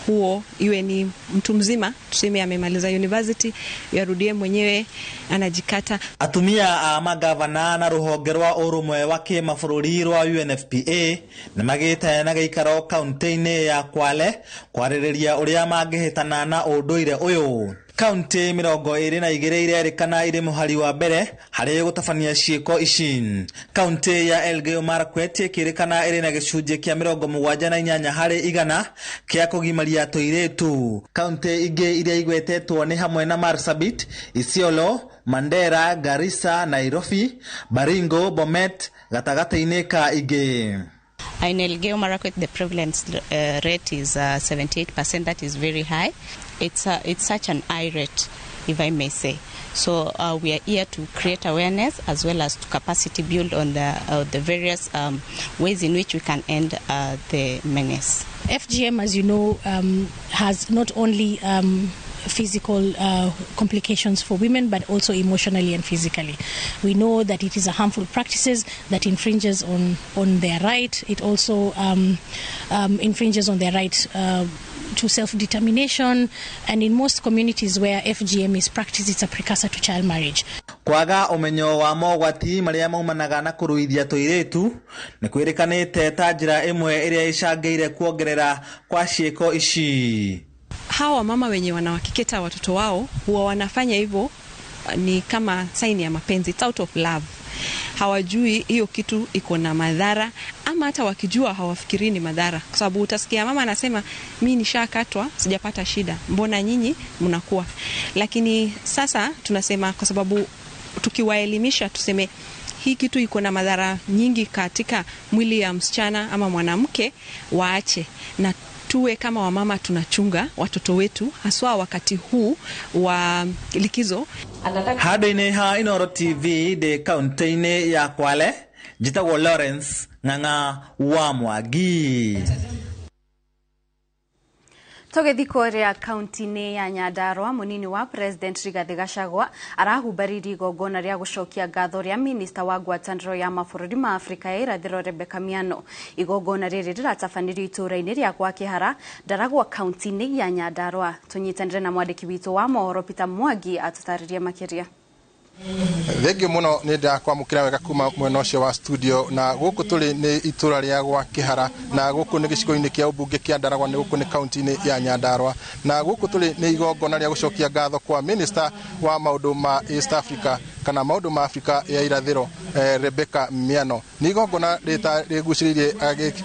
S4: huo, iwe ni mtu mzima tuseme amemaliza university yarudie mwenyewe anajikata. Atumia a magavana na ruhonge rwa urumwe wa kimabũrũri rwa UNFPA nĩ magĩte na gĩikaro kaunti-inĩ ya Kwale kwarĩrĩria ũrĩa mangĩhĩtana na ũndũire ũyũ. Kaunti 22 irerĩkana irĩ mũhari wa mbere harĩ gũtabania ciĩko ici. Kaunti ya Elgeyo Marakwet ĩkĩrĩkana ĩrĩ na gĩcunjĩ kĩa 78 harĩ igana kĩa kũgimaria tũirĩtu. Kaunti ingĩ iria igwetetwo nĩ hamwe na Marsabit, Isiolo, Mandera, Garissa, Nairobi, Baringo, Bomet, gatagatĩ-inĩ ka ingĩ.
S10: In Elgeyo Marakwet, the prevalence rate is 78%. That is very high. It's such an high rate, if I may say. So we are here to create awareness as well as to capacity build on the various ways in which we can end the menace.
S12: FGM, as you know, has not only physical complications for women but also emotionally and physically. We know that it is a harmful practices that infringes on their right. It also infringes on their right to self-determination, and in most communities where FGM is practiced, it's a precursor to child marriage.
S2: Kwaga umenyo wa mogwati maria maumanaga na kuruithia tuiretu ni kwirikanite ta njira imwe iria icangĩire kuongerera kwa ciĩko ici.
S4: Hawa mama wenye wanawakeketa watoto wao huwa wanafanya hivyo ni kama sign ya mapenzi, out of love. Hawajui hiyo kitu iko na madhara, ama hata wakijua hawafikiri ni madhara, kwa sababu utasikia mama anasema mimi nishakatwa sijapata shida, mbona nyinyi mnakuwa. Lakini sasa tunasema kwa sababu tukiwaelimisha tuseme hii kitu iko na madhara nyingi katika mwili ya msichana ama mwanamke, waache na tuwe kama wamama tunachunga watoto wetu haswa wakati huu wa likizo.
S2: Hadi ha Inoro TV de kaunti-inĩ ya Kwale, njĩtagwo Lawrence Ng'ang'a wa Mwangi.
S1: Tugithi kũrĩa kaunti-inĩ ya Nyandarua, munini wa President Rigathi Gachagua arahumbarĩrie igongona rĩa gũcokia ngatho rĩa minista wa ngwatanĩro ya mabũrũri ma Afrika ya irathĩro Rebecca Miano. Igongona rĩrĩ rĩratabanĩrio itũũra-inĩ rĩa kwa Kĩhara, Ndaragwa kaunti-inĩ ya Nyandarua. Tũnyitanĩre na mwandĩki witũ wa mohoro Peter Mwangi atũtarĩrie makĩria.
S14: Thengi muno ni ndakwamukira wega kuma mwena ucio wa studio, na guku tuli ni itura ria gwa Kihara, na guku ni gicigo-ini kia ubunge kia Ndaragwa, ni guku ni kaunti-ini ya Nyandarua, na guku tuli ni igongona ria gucokia ngatho kwa minister wa maundu ma East Africa kana maundu ma Afrika ya irathiro Rebecca Miano ni igongona riguciririe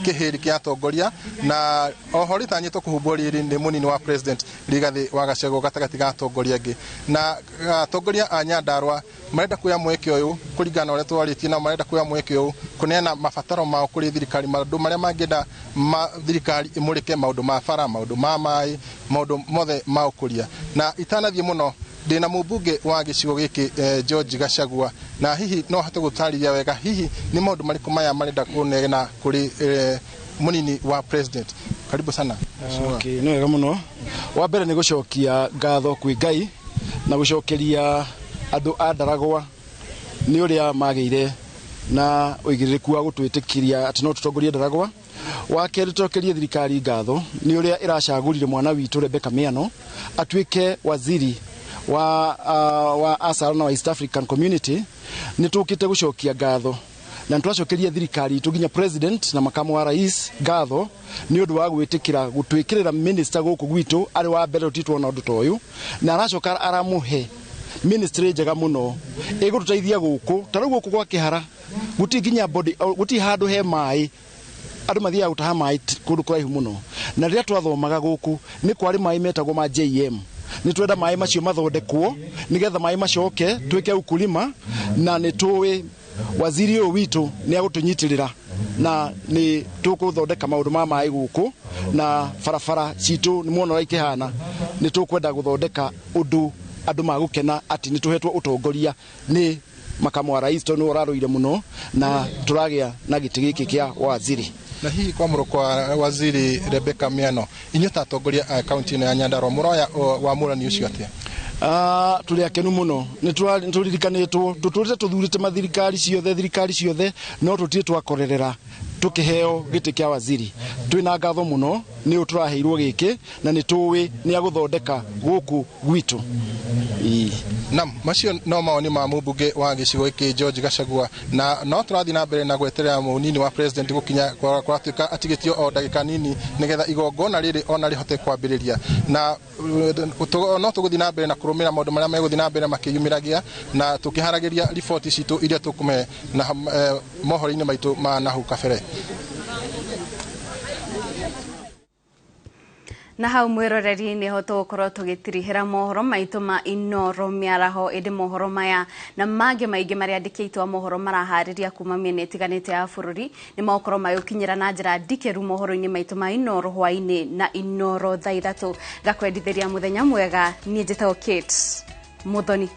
S14: kihiri kia atongoria na oho ritanyitwo kuhumbwo riri ni munini wa president Rigathi wa Gachagua gatagati ga atongoria angi na atongoria a Nyandarua marenda kuya mweke uyu kuringana uria twaritie na marenda kuya mweke uyu kuneana mabataro mao kuri thirikari maundu maria mangenda thirikari imurike maundu ma bara maundu ma mai maundu mothe ma ukuria na itanathie muno ndina mubunge wa gicigo giki George Gachagua na hihi no hate gutariria wega hihi ni maundu mariku maya marenda kunegena kuri munini wa president. Karibu sana.
S3: Okay, no wega muno. Wa mbere ni gucokia ngatho kwi Ngai na gucokeria andu a Ndaragwa ni uria magire na uigiriku wa gutwitikiria ati no tutongorie Ndaragwa. Wa keri tokerie thirikari ngatho ni uria iracagurire mwana witu Rebecca Miano atuike waziri wa ASAL na East African Community. Ni tukite gucokia ngatho na twacokeria thirikari tuginya president na makamu wa rais ngatho ni undu wa gwitikira gutwikirira minister guku gwitu ari wa mbere utitwo na undu toyu na aracoka aramuhe ministry njega muno igututeithia guku taru guku gwa kihara guti ginya body guti handu he mai andu mathia gutaha mai kundu kuraihu muno na riria twathomaga guku ni kwari mai metagwo ma JM ni twenda mai macio mathondekwo nigetha mai macoke twike ukulima na ni tuwi waziri uyu witu ni agutunyitirira na ni tukuthondeka maundu ma mai guku na farafara citu ni muono ikihana ni tukwenda guthondeka undu andu magukena ati ni tuhetwo utongoria ni makamu wa rais to ni uraruire muno na turagia na giti giki kia waziri
S14: na hihi kwa muro kwa waziri Rebecca Miano inyota atongoria county ya Nyandarua muroya wa murani ucio atia
S3: tuli akenu muno ni tulirikanitwo tuturite tuthurite mathirikari ciothe no tutie twakorerera tukiheo giti kia waziri twina ngatho muno ni uturaheirwo giki na ni tuwi ni aguthondeka guku gwitu.
S14: Nam macio no maoni ma mubunge wa gicigo iki George Gachagua na no turathi na mbere na gweterera munini wa president gukinya kwa tuika atigitio o dagika nini nigetha igongona riri ona rihote kwambiriria na no tuguthi na mbere na kurumira maundu maria meguthi na mbere makiyumiragia na tukiharagiria report citu iria tukume na mohoro-ini maitu ma nahu kabere.
S1: Na hau mwiroreri ni ho tugukorwo tugitirihira mohoro maitu ma Inoro miaraho indi mohoro maya na mangĩ maingĩ maria andĩkĩtwo mohoro marahariria kuma mĩena ĩtiganĩte ya bũrũri ni makorwo magĩkinyĩra na njĩra ndikĩru mohoro-inĩ maitu ma Inoro hwainĩ na Inoro thaa 3 ngakwendithĩria mũthenya mwega. Niĩ njĩtagwo Kate Muthoni.